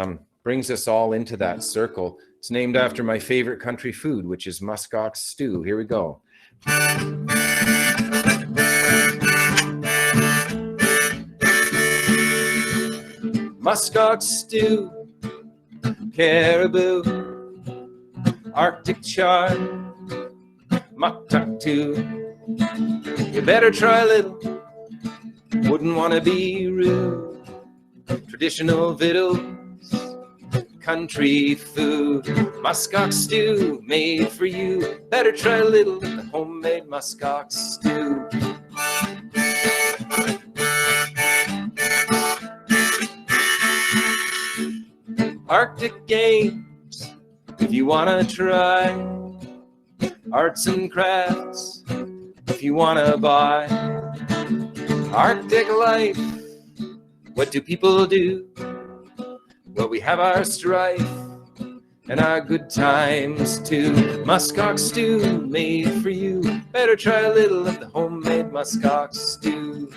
brings us all into that circle. It's named after my favorite country food, which is Muskox Stew. Here we go. Muskox Stew, caribou, Arctic char, Muktuk-too. You better try a little, wouldn't want to be rude. Traditional victuals, country food, Muskox Stew made for you. Better try a little of the homemade Muskox Stew. Arctic games, if you wanna try, arts and crafts, if you wanna buy. Arctic life, what do people do? Well, we have our strife and our good times too. Muskox Stew made for you. Better try a little of the homemade Muskox Stew.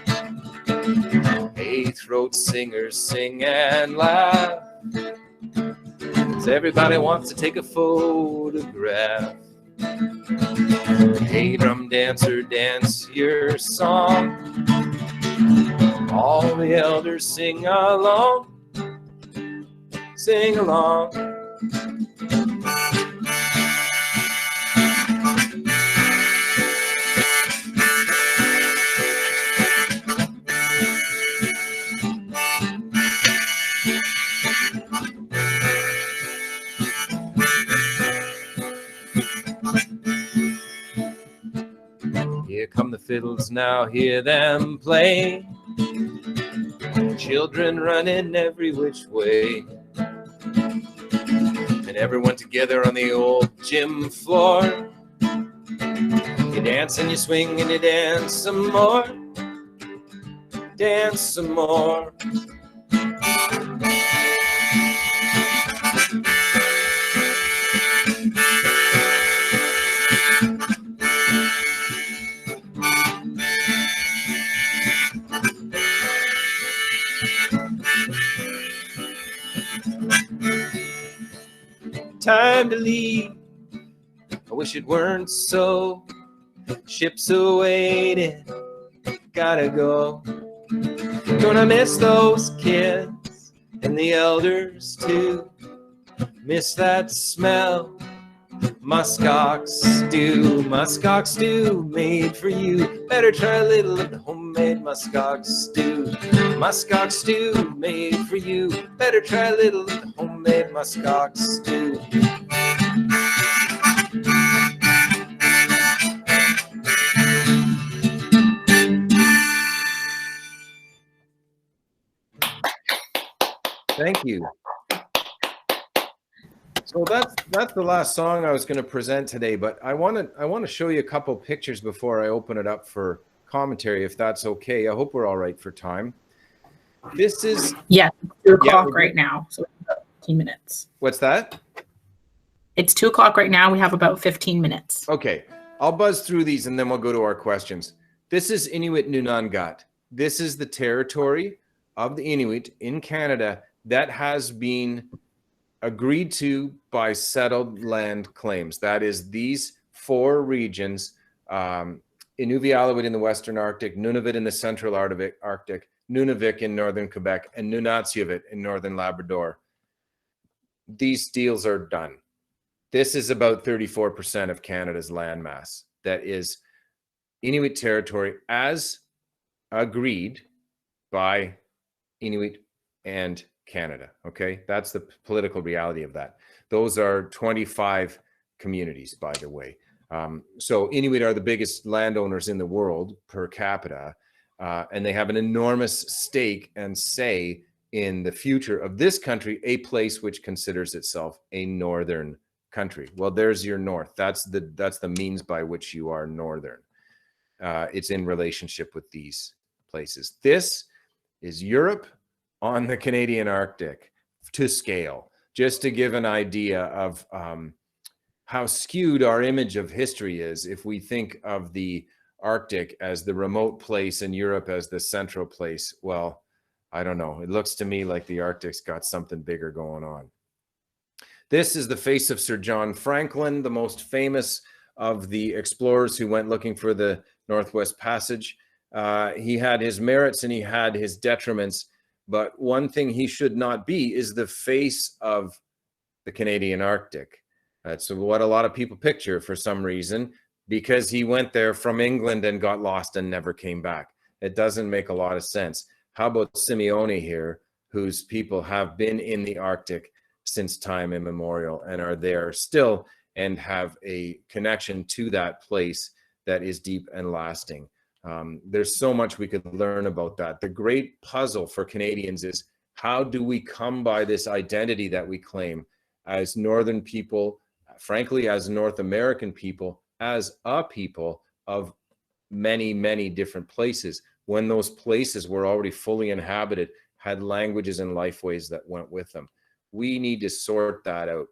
Hey, throat singers, sing and laugh, 'cause everybody wants to take a photograph. Hey, drum dancer, dance your song. All the elders sing along. Sing along. Here come the fiddles now, hear them play. Children running every which way. And everyone together on the old gym floor. You dance and you swing and you dance some more. Dance some more. Time to leave, I wish it weren't so. Ships awaiting, gotta go. Gonna miss those kids and the elders too. Miss that smell, Muskox Stew. Muskox Stew made for you. Better try a little of the homemade Muskox Stew. Muskox Stew made for you. Better try a little of the homemade Muskox Stew. Thank you. So that's the last song I was going to present today, but I want to show you a couple pictures before I open it up for commentary, if that's okay. I hope we're all right for time. This is it's 2 o'clock right now, so about 15 minutes. What's that? It's 2 o'clock right now. We have about 15 minutes. Okay, I'll buzz through these and then we'll go to our questions. This is Inuit Nunangat. This is the territory of the Inuit in Canada that has been agreed to by settled land claims. That is these 4 regions, Inuvialuit in the Western Arctic, Nunavut in the Central Arctic, Nunavik in Northern Quebec, and Nunatsiavut in Northern Labrador. These deals are done. This is about 34% of Canada's landmass. That is Inuit territory as agreed by Inuit and Canada. Okay, that's the political reality of that. Those are 25 communities, by the way. So Inuit are the biggest landowners in the world per capita, and they have an enormous stake and say in the future of this country, a place which considers itself a northern country. Well, there's your north. That's the means by which you are northern. It's in relationship with these places. This is Europe. on the Canadian Arctic to scale, just to give an idea of how skewed our image of history is if we think of the Arctic as the remote place and Europe as the central place. Well, I don't know. It looks to me like the Arctic's got something bigger going on. This is the face of Sir John Franklin, the most famous of the explorers who went looking for the Northwest Passage. He had his merits and he had his detriments, but one thing he should not be is the face of the Canadian Arctic. That's what a lot of people picture for some reason, because he went there from England and got lost and never came back. It doesn't make a lot of sense. How about Simeone here, whose people have been in the Arctic since time immemorial and are there still and have a connection to that place that is deep and lasting. There's so much we could learn about that. The great puzzle for Canadians is, how do we come by this identity that we claim as Northern people, frankly, as North American people, as a people of many, many different places, when those places were already fully inhabited, had languages and lifeways that went with them. We need to sort that out.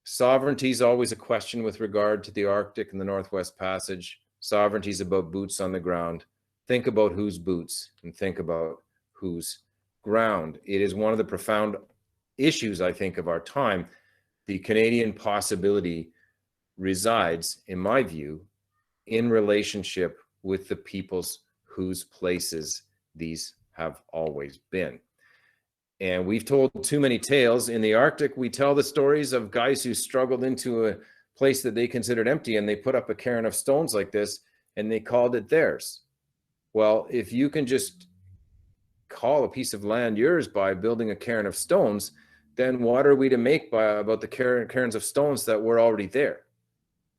Sovereignty is always a question with regard to the Arctic and the Northwest Passage. Sovereignty is about boots on the ground. Think about whose boots and think about whose ground. It is one of the profound issues, I think, of our time. The Canadian possibility resides, in my view, in relationship with the peoples whose places these have always been. And we've told too many tales. In the Arctic, we tell the stories of guys who struggled into a place that they considered empty, and they put up a cairn of stones like this, and they called it theirs. Well, if you can just call a piece of land yours by building a cairn of stones, then what are we to make about the cairns of stones that were already there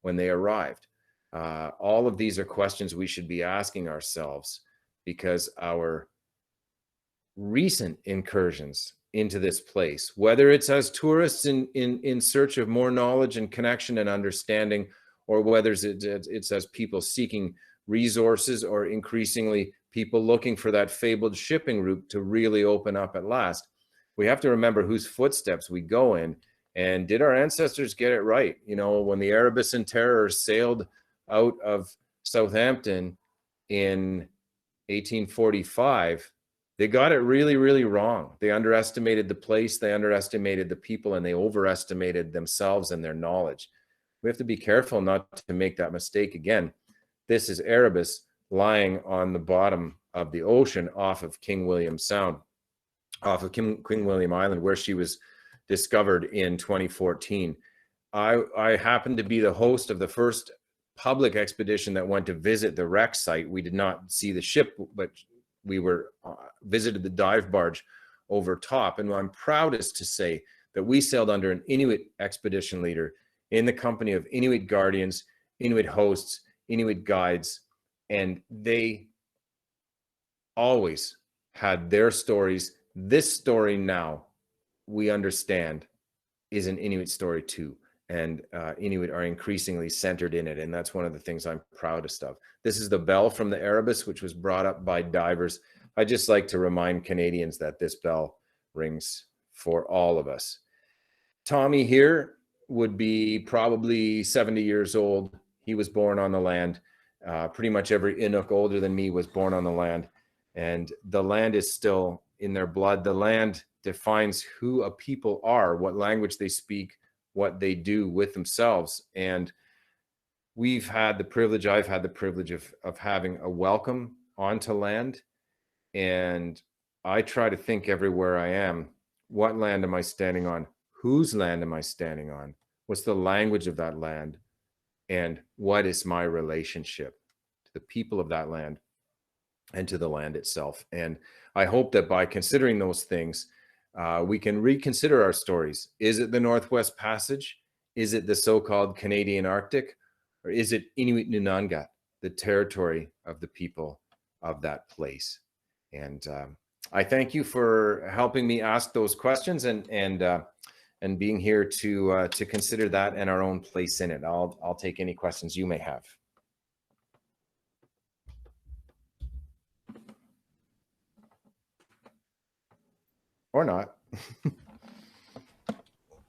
when they arrived? All of these are questions we should be asking ourselves, because our recent incursions into this place, whether it's as tourists in search of more knowledge and connection and understanding, or whether it's as people seeking resources, or increasingly people looking for that fabled shipping route to really open up at last, we have to remember whose footsteps we go in. And did our ancestors get it right? You know, when the Erebus and Terror sailed out of Southampton in 1845, they got it really, really wrong. They underestimated the place, they underestimated the people, and they overestimated themselves and their knowledge. We have to be careful not to make that mistake again. This is Erebus lying on the bottom of the ocean off of King William Sound, off of King William Island, where she was discovered in 2014. I happened to be the host of the first public expedition that went to visit the wreck site. We did not see the ship, but we were visited the dive barge over top. And I'm proudest to say that we sailed under an Inuit expedition leader in the company of Inuit guardians, Inuit hosts, Inuit guides, and they always had their stories. This story now, we understand, is an Inuit story too. And Inuit are increasingly centered in it. And that's one of the things I'm proudest of. This is the bell from the Erebus, which was brought up by divers. I just like to remind Canadians that this bell rings for all of us. Tommy here would be probably 70 years old. He was born on the land. Pretty much every Inuk older than me was born on the land. And the land is still in their blood. The land defines who a people are, what language they speak, what they do with themselves. And we've had the privilege, I've had the privilege of having a welcome onto land. And I try to think everywhere I am, what land am I standing on? Whose land am I standing on? What's the language of that land? And what is my relationship to the people of that land and to the land itself? And I hope that by considering those things, we can reconsider our stories. Is it the Northwest Passage? Is it the so-called Canadian Arctic? Or is it Inuit Nunangat, the territory of the people of that place? And I thank you for helping me ask those questions and being here to consider that and our own place in it. I'll take any questions you may have. or not.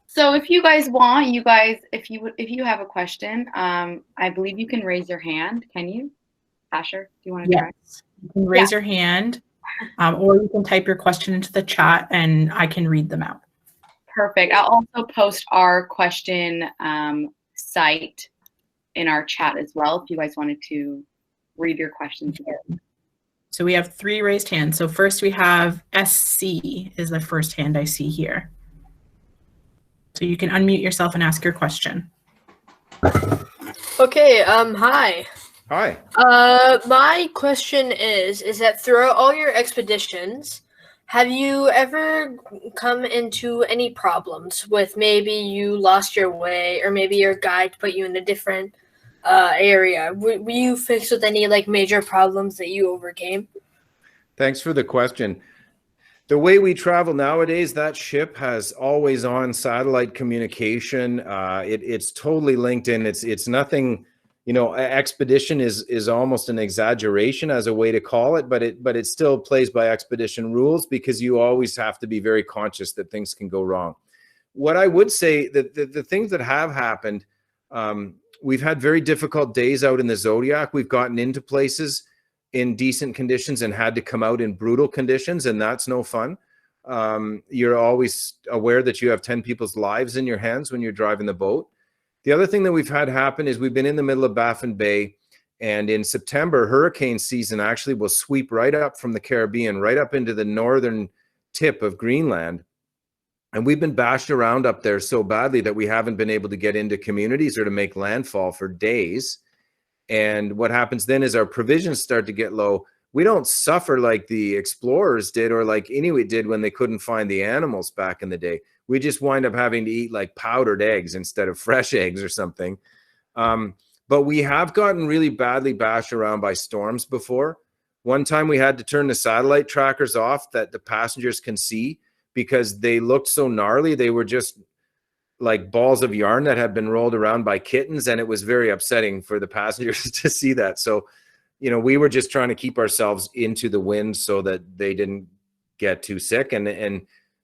So if you guys want, if you have a question, I believe you can raise your hand. Can you, Asher? Do you want to try? Yes, you can raise your hand, or you can type your question into the chat and I can read them out. Perfect. I'll also post our question site in our chat as well if you guys wanted to read your questions again. So we have 3 raised hands. So first we have SC is the first hand I see here. So you can unmute yourself and ask your question. Okay, hi. Hi. My question is that throughout all your expeditions, have you ever come into any problems with maybe you lost your way or maybe your guide put you in a different area? Were you faced with any like major problems that you overcame? Thanks for the question. The way we travel nowadays, that ship has always on satellite communication. It's totally linked in. It's nothing, you know, expedition is almost an exaggeration as a way to call it, but it still plays by expedition rules because you always have to be very conscious that things can go wrong. What I would say that the things that have happened, we've had very difficult days out in the Zodiac. We've gotten into places in decent conditions and had to come out in brutal conditions, and that's no fun. You're always aware that you have 10 people's lives in your hands when you're driving the boat. The other thing that we've had happen is we've been in the middle of Baffin Bay, and in September, hurricane season actually will sweep right up from the Caribbean, right up into the northern tip of Greenland. And we've been bashed around up there so badly that we haven't been able to get into communities or to make landfall for days. And what happens then is our provisions start to get low. We don't suffer like the explorers did or like Inuit did when they couldn't find the animals back in the day. We just wind up having to eat like powdered eggs instead of fresh eggs or something. But we have gotten really badly bashed around by storms before. One time we had to turn the satellite trackers off that the passengers can see because they looked so gnarly. They were just like balls of yarn that had been rolled around by kittens, and it was very upsetting for the passengers to see that. So, you know, we were just trying to keep ourselves into the wind so that they didn't get too sick, and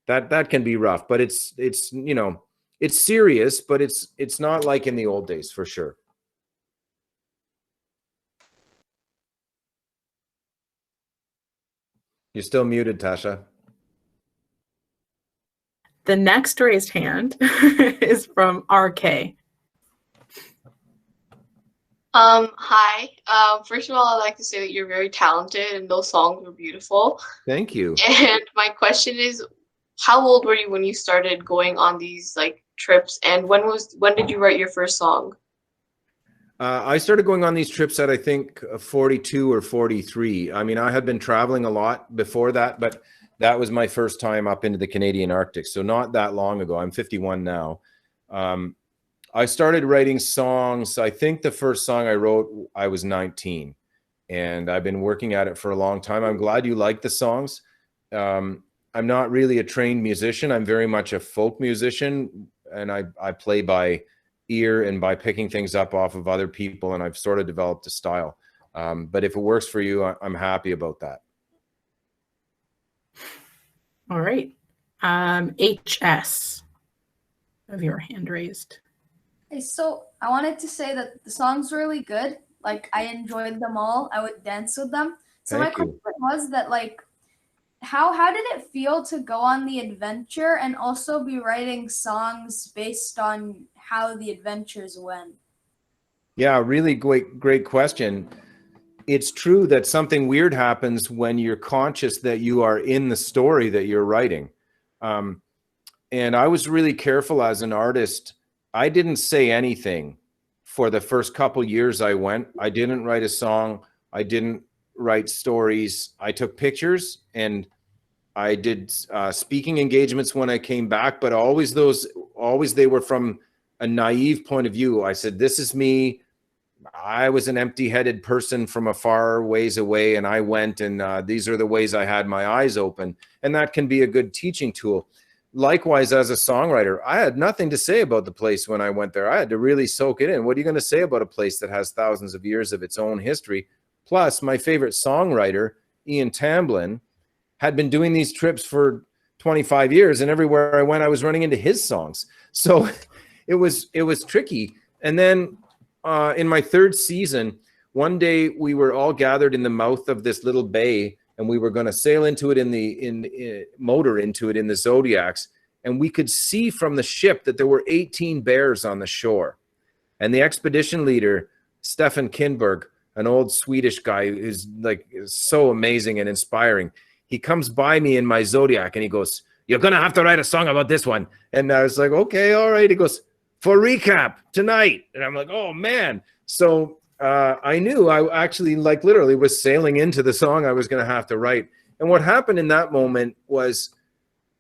that can be rough. But it's you know, it's serious, but it's not like in the old days for sure. You're still muted, Tasha. The next raised hand is from RK. Hi. First of all, I'd like to say that you're very talented and those songs were beautiful. Thank you. And my question is, how old were you when you started going on these like trips, and when did you write your first song? I started going on these trips at I think 42 or 43. I mean, I had been traveling a lot before that, but that was my first time up into the Canadian Arctic. So not that long ago. I'm 51 now. I started writing songs. I think the first song I wrote, I was 19, and I've been working at it for a long time. I'm glad you like the songs. I'm not really a trained musician. I'm very much a folk musician, and I play by ear and by picking things up off of other people, and I've sort of developed a style. But if it works for you, I'm happy about that. All right. HS, have your hand raised. Hey, so I wanted to say that the songs were really good. Like, I enjoyed them all. I would dance with them. So my question was that, like, how did it feel to go on the adventure and also be writing songs based on how the adventures went? Yeah, really great question. It's true that something weird happens when you're conscious that you are in the story that you're writing. And I was really careful as an artist. I didn't say anything for the first couple years I went. I didn't write a song. I didn't write stories. I took pictures and I did speaking engagements when I came back, but always they were from a naive point of view. I said, this is me. I was an empty-headed person from a far ways away, and I went, and these are the ways I had my eyes open. And that can be a good teaching tool. Likewise, as a songwriter, I had nothing to say about the place when I went there. I had to really soak it in. What are you going to say about a place that has thousands of years of its own history? Plus, my favorite songwriter, Ian Tamblyn, had been doing these trips for 25 years, and everywhere I went, I was running into his songs. So it was tricky. And then in my third season, one day we were all gathered in the mouth of this little bay, and we were going to sail into it motor into it in the Zodiacs. And we could see from the ship that there were 18 bears on the shore. And the expedition leader, Stefan Kinberg, an old Swedish guy who's like so amazing and inspiring, he comes by me in my Zodiac and he goes, "You're going to have to write a song about this one." And I was like, "Okay, all right." He goes, "For recap tonight." And I'm like, "Oh man." So I knew I actually like literally was sailing into the song I was going to have to write. And what happened in that moment was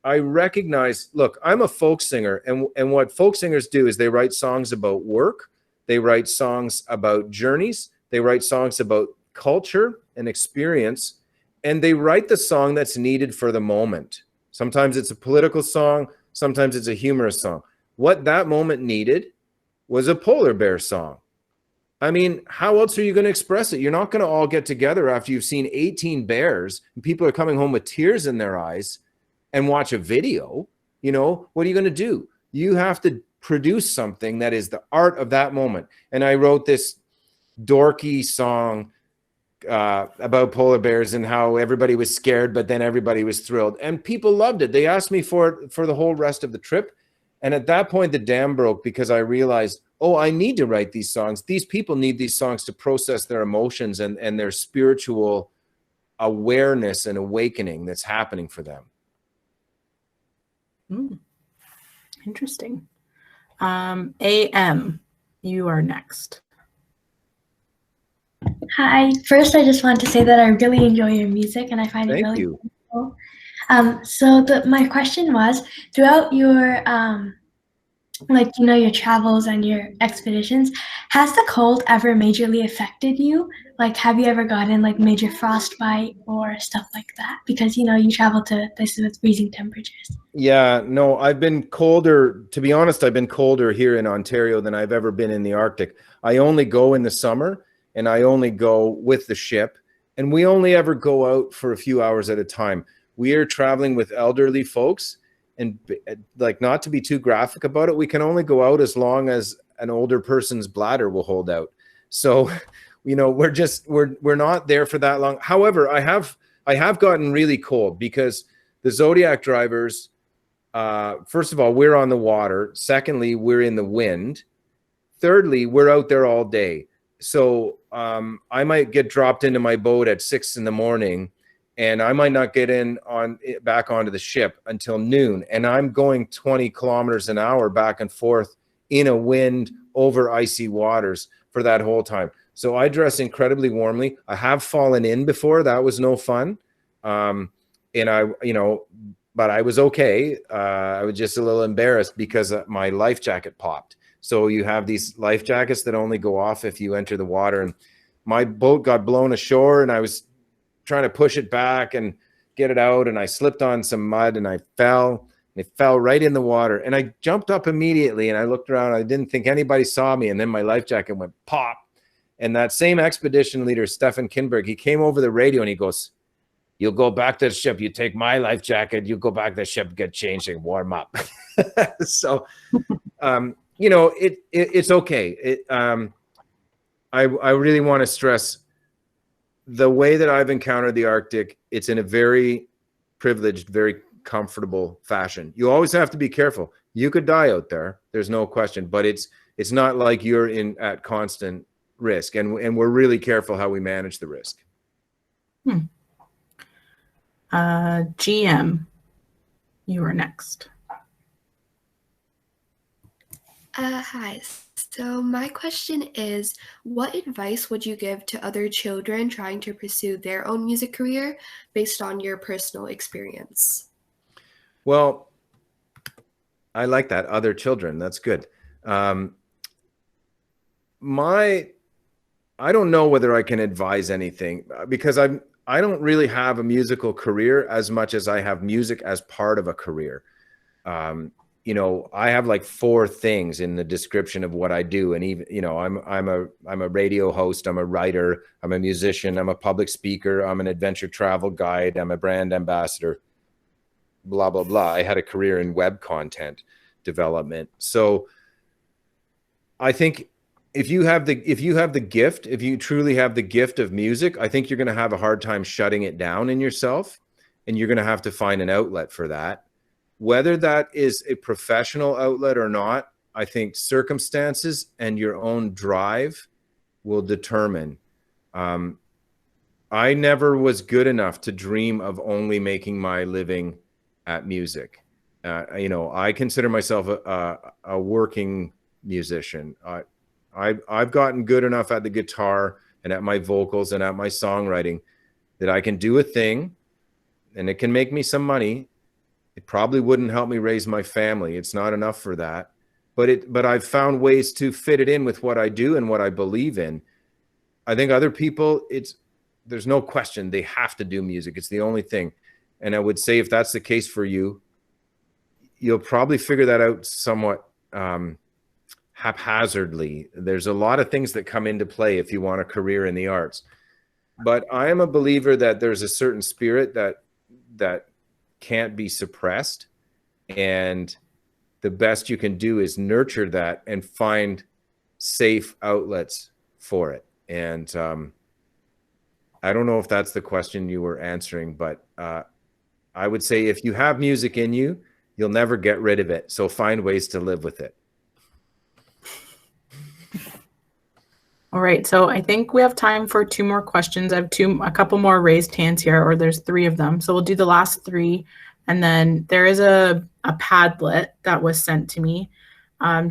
I recognized, look, I'm a folk singer, and what folk singers do is they write songs about work, they write songs about journeys, they write songs about culture and experience, and they write the song that's needed for the moment. Sometimes it's a political song, sometimes it's a humorous song. What that moment needed was a polar bear song. I mean, how else are you going to express it? You're not going to all get together after you've seen 18 bears and people are coming home with tears in their eyes and watch a video. You know, what are you going to do? You have to produce something that is the art of that moment. And I wrote this dorky song about polar bears and how everybody was scared, but then everybody was thrilled. And people loved it. They asked me for it for the whole rest of the trip. And at that point, the dam broke because I realized, oh, I need to write these songs. These people need these songs to process their emotions and their spiritual awareness and awakening that's happening for them. Interesting. AM, you are next. Hi. First, I just want to say that I really enjoy your music and I find it really beautiful. So my question was, throughout your your travels and your expeditions, has the cold ever majorly affected you? Like, have you ever gotten like major frostbite or stuff like that? Because, you travel to places with freezing temperatures. Yeah, no, I've been colder. To be honest, I've been colder here in Ontario than I've ever been in the Arctic. I only go in the summer and I only go with the ship, and we only ever go out for a few hours at a time. We are traveling with elderly folks, and like, not to be too graphic about it, we can only go out as long as an older person's bladder will hold out. So, we're not there for that long. However, I have gotten really cold because the Zodiac drivers, first of all, we're on the water. Secondly, we're in the wind. Thirdly, we're out there all day. So I might get dropped into my boat at 6 a.m. and I might not get back onto the ship until noon. And I'm going 20 kilometers an hour back and forth in a wind over icy waters for that whole time. So I dress incredibly warmly. I have fallen in before. That was no fun. But I was okay. I was just a little embarrassed because my life jacket popped. So you have these life jackets that only go off if you enter the water. And my boat got blown ashore and I was trying to push it back and get it out, and I slipped on some mud and I fell, and it fell right in the water, and I jumped up immediately and I looked around. I didn't think anybody saw me, and then my life jacket went pop. And that same expedition leader, Stefan Kinberg, he came over the radio and he goes, "You'll go back to the ship, you take my life jacket, you go back to the ship, get changed and warm up." So it's okay. I really want to stress, the way that I've encountered the Arctic, it's in a very privileged, very comfortable fashion. You always have to be careful. You could die out there, there's no question, but it's not like you're at constant risk, and we're really careful how we manage the risk. GM, you are next. Hi. So my question is, what advice would you give to other children trying to pursue their own music career based on your personal experience? Well, I like that. Other children. That's good. I don't know whether I can advise anything because I don't really have a musical career as much as I have music as part of a career. I have like 4 things in the description of what I do. And even, I'm a radio host, I'm a writer, I'm a musician, I'm a public speaker, I'm an adventure travel guide, I'm a brand ambassador. blah, blah, blah. I had a career in web content development. So I think if you have the gift, if you truly have the gift of music, I think you're going to have a hard time shutting it down in yourself, and you're going to have to find an outlet for that. Whether that is a professional outlet or not, I think circumstances and your own drive will determine. I never was good enough to dream of only making my living at music. You know, I consider myself a working musician. I've gotten good enough at the guitar and at my vocals and at my songwriting that I can do a thing and it can make me some money. It probably wouldn't help me raise my family. It's not enough for that. But I've found ways to fit it in with what I do and what I believe in. I think other people, there's no question they have to do music. It's the only thing. And I would say if that's the case for you, you'll probably figure that out somewhat haphazardly. There's a lot of things that come into play if you want a career in the arts. But I am a believer that there's a certain spirit that can't be suppressed. And the best you can do is nurture that and find safe outlets for it. And I don't know if that's the question you were answering, but I would say if you have music in you, you'll never get rid of it. So find ways to live with it. All right, so I think we have time for 2 more questions. I have a couple more raised hands here, or there's 3 of them. So we'll do the last 3. And then there is a Padlet that was sent to me.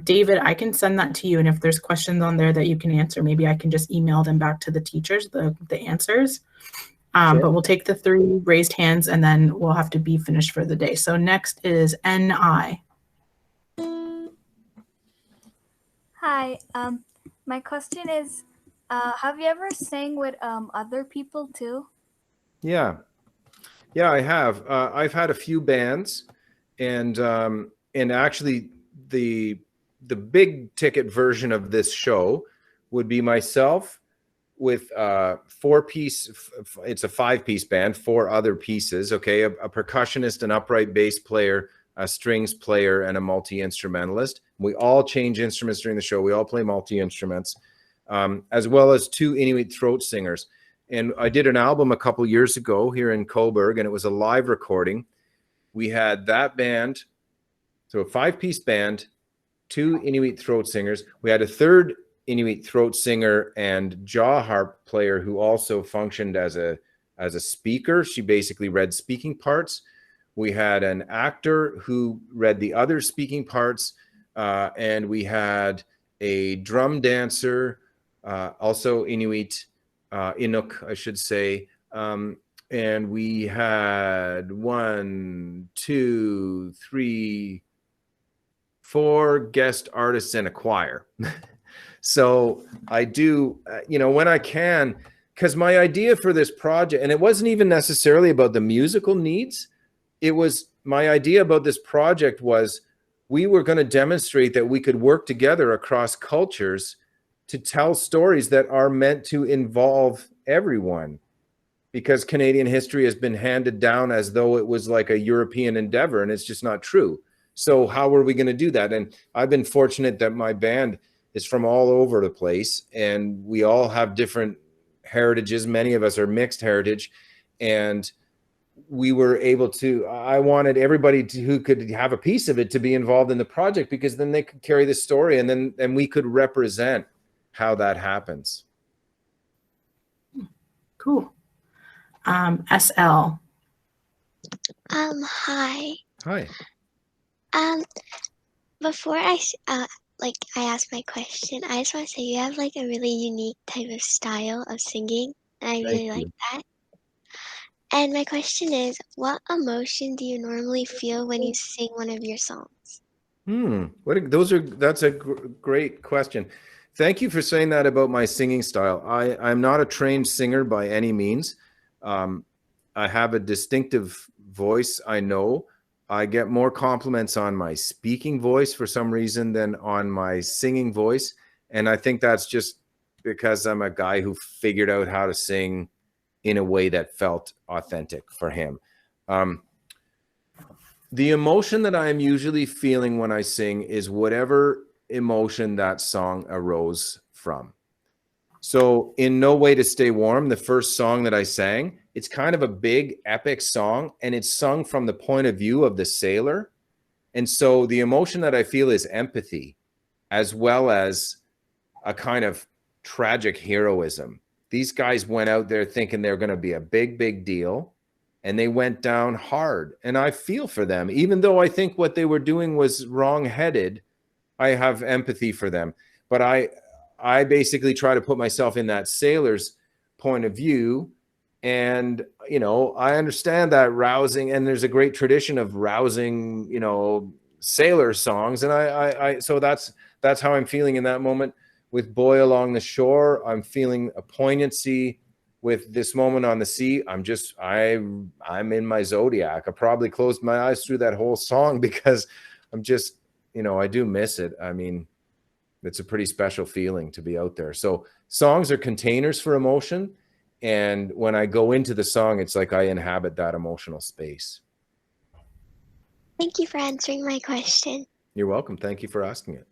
David, I can send that to you. And if there's questions on there that you can answer, maybe I can just email them back to the teachers, the answers. Sure. But we'll take the 3 raised hands and then we'll have to be finished for the day. So next is NI. Hi, my question is, have you ever sang with other people too? Yeah, I have. I've had a few bands, and actually the big ticket version of this show would be myself with 4-piece. It's a 5-piece band, 4 other pieces. Okay, a percussionist, an upright bass player, a strings player, and a multi-instrumentalist. We all change instruments during the show. We all play multi-instruments, as well as 2 Inuit throat singers. And I did an album a couple years ago here in Cobourg, and it was a live recording. We had that band, so a 5-piece band, 2 Inuit throat singers. We had a 3rd Inuit throat singer and jaw harp player who also functioned as a speaker. She basically read speaking parts. We had an actor who read the other speaking parts, and we had a drum dancer, also Inuit, Inuk, I should say. And we had 1, 2, 3, 4 guest artists and a choir. So I do, when I can, because my idea for this project, and it wasn't even necessarily about the musical needs, it was my idea about this project was we were going to demonstrate that we could work together across cultures to tell stories that are meant to involve everyone, because Canadian history has been handed down as though it was like a European endeavor, and it's just not true. So how are we going to do that? And I've been fortunate that my band is from all over the place, and we all have different heritages. Many of us are mixed heritage, and we were able to, I wanted everybody who could have a piece of it to be involved in the project, because then they could carry the story, and we could represent how that happens. Cool. SL. Hi. Hi. Before I ask my question, I just want to say you have like a really unique type of style of singing, and I really like that. And my question is, what emotion do you normally feel when you sing one of your songs? That's a great question. Thank you for saying that about my singing style. I'm not a trained singer by any means. I have a distinctive voice, I know. I get more compliments on my speaking voice for some reason than on my singing voice. And I think that's just because I'm a guy who figured out how to sing in a way that felt authentic for him. The emotion that I am usually feeling when I sing is whatever emotion that song arose from. So in No Way to Stay Warm, the first song that I sang, it's kind of a big epic song, and it's sung from the point of view of the sailor. And so the emotion that I feel is empathy, as well as a kind of tragic heroism. These guys went out there thinking they're going to be a big, big deal, and they went down hard. And I feel for them. Even though I think what they were doing was wrong-headed, I have empathy for them. But I basically try to put myself in that sailor's point of view. And, you know, I understand that rousing, and there's a great tradition of rousing, you know, sailor songs. And so that's how I'm feeling in that moment. With Boy Along the Shore, I'm feeling a poignancy. With This Moment on the Sea, I'm in my zodiac. I probably closed my eyes through that whole song because I'm just, you know, I do miss it. I mean, it's a pretty special feeling to be out there. So songs are containers for emotion. And when I go into the song, it's like I inhabit that emotional space. Thank you for answering my question. You're welcome. Thank you for asking it.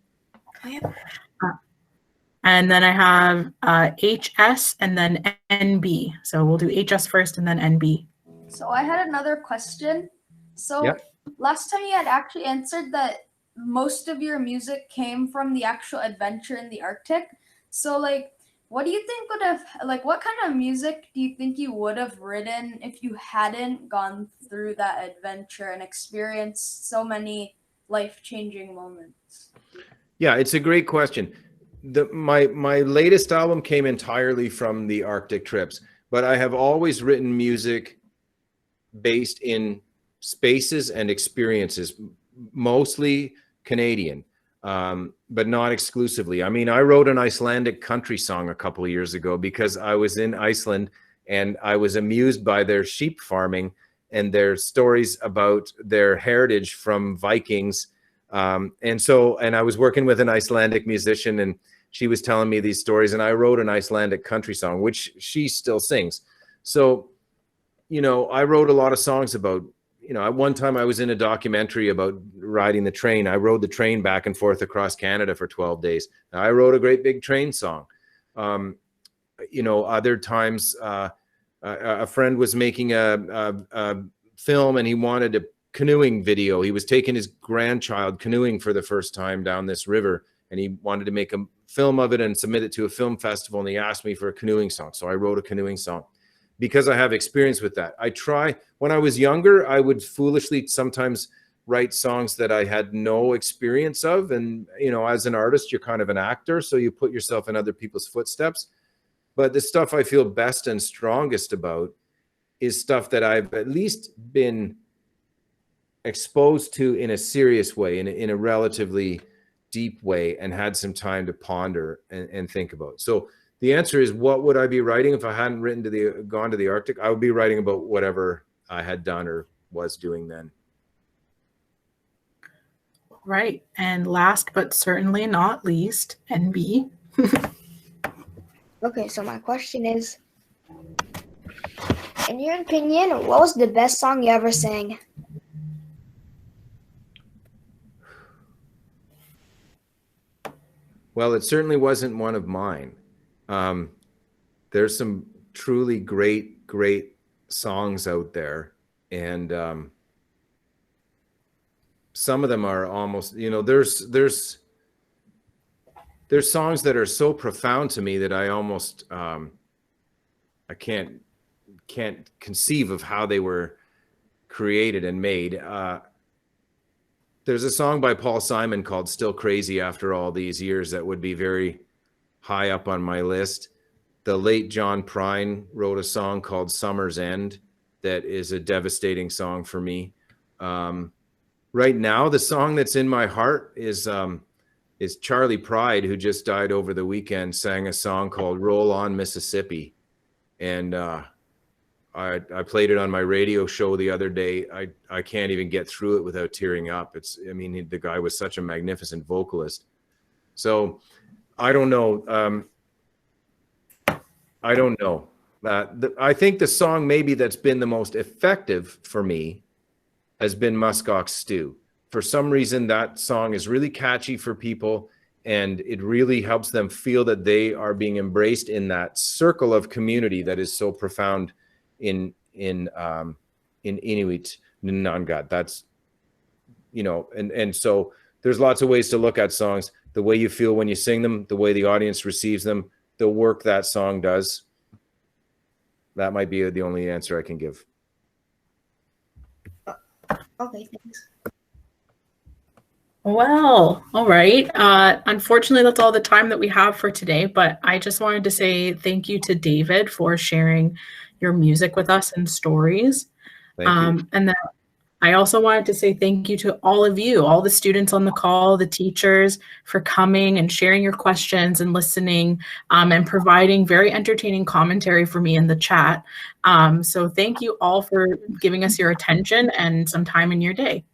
And then I have HS and then NB. So we'll do HS first and then NB. So I had another question. So last time you had actually answered that most of your music came from the actual adventure in the Arctic. So like, what do you think would have, like, what kind of music do you think you would have written if you hadn't gone through that adventure and experienced so many life-changing moments? Yeah, it's a great question. My latest album came entirely from the Arctic trips, but I have always written music based in spaces and experiences, mostly Canadian, but not exclusively. I mean, I wrote an Icelandic country song a couple of years ago because I was in Iceland and I was amused by their sheep farming and their stories about their heritage from Vikings. And I was working with an Icelandic musician, and she was telling me these stories, and I wrote an Icelandic country song, which she still sings. So, you know, I wrote a lot of songs about, you know, at one time I was in a documentary about riding the train. I rode the train back and forth across Canada for 12 days. I wrote a great big train song. You know, other times a friend was making a film, and he wanted a canoeing video. He was taking his grandchild canoeing for the first time down this river, and he wanted to make a film of it and submit it to a film festival, and he asked me for a canoeing song. So I wrote a canoeing song because I have experience with that. When I was younger, I would foolishly sometimes write songs that I had no experience of. And, you know, as an artist, you're kind of an actor, so you put yourself in other people's footsteps. But the stuff I feel best and strongest about is stuff that I've at least been exposed to in a serious way, in a relatively deep way, and had some time to ponder and think about. So the answer is, what would I be writing if I hadn't gone to the Arctic? I would be writing about whatever I had done or was doing then. Right. And last but certainly not least, NB. Okay, so my question is, in your opinion, what was the best song you ever sang? Well, it certainly wasn't one of mine. There's some truly great songs out there. And some of them are almost, you know, there's songs that are so profound to me that I almost, I can't conceive of how they were created and made. There's a song by Paul Simon called Still Crazy After All These Years that would be very high up on my list. The late John Prine wrote a song called Summer's End that is a devastating song for me. Right now, the song that's in my heart is Charlie Pride, who just died over the weekend, sang a song called Roll On Mississippi. And I played it on my radio show the other day. I can't even get through it without tearing up. I mean, the guy was such a magnificent vocalist. So I don't know. I don't know. I think the song maybe that's been the most effective for me has been Muskox Stew. For some reason, that song is really catchy for people, and it really helps them feel that they are being embraced in that circle of community that is so profound in Inuit Nangat. That's, you know, and so there's lots of ways to look at songs. The way you feel when you sing them, the way the audience receives them, the work that song does. That might be the only answer I can give. Okay, thanks. Well, all right. Unfortunately, that's all the time that we have for today, but I just wanted to say thank you to David for sharing your music with us and stories. Thank you. And then I also wanted to say thank you to all of you, all the students on the call, the teachers, for coming and sharing your questions and listening, and providing very entertaining commentary for me in the chat. So thank you all for giving us your attention and some time in your day.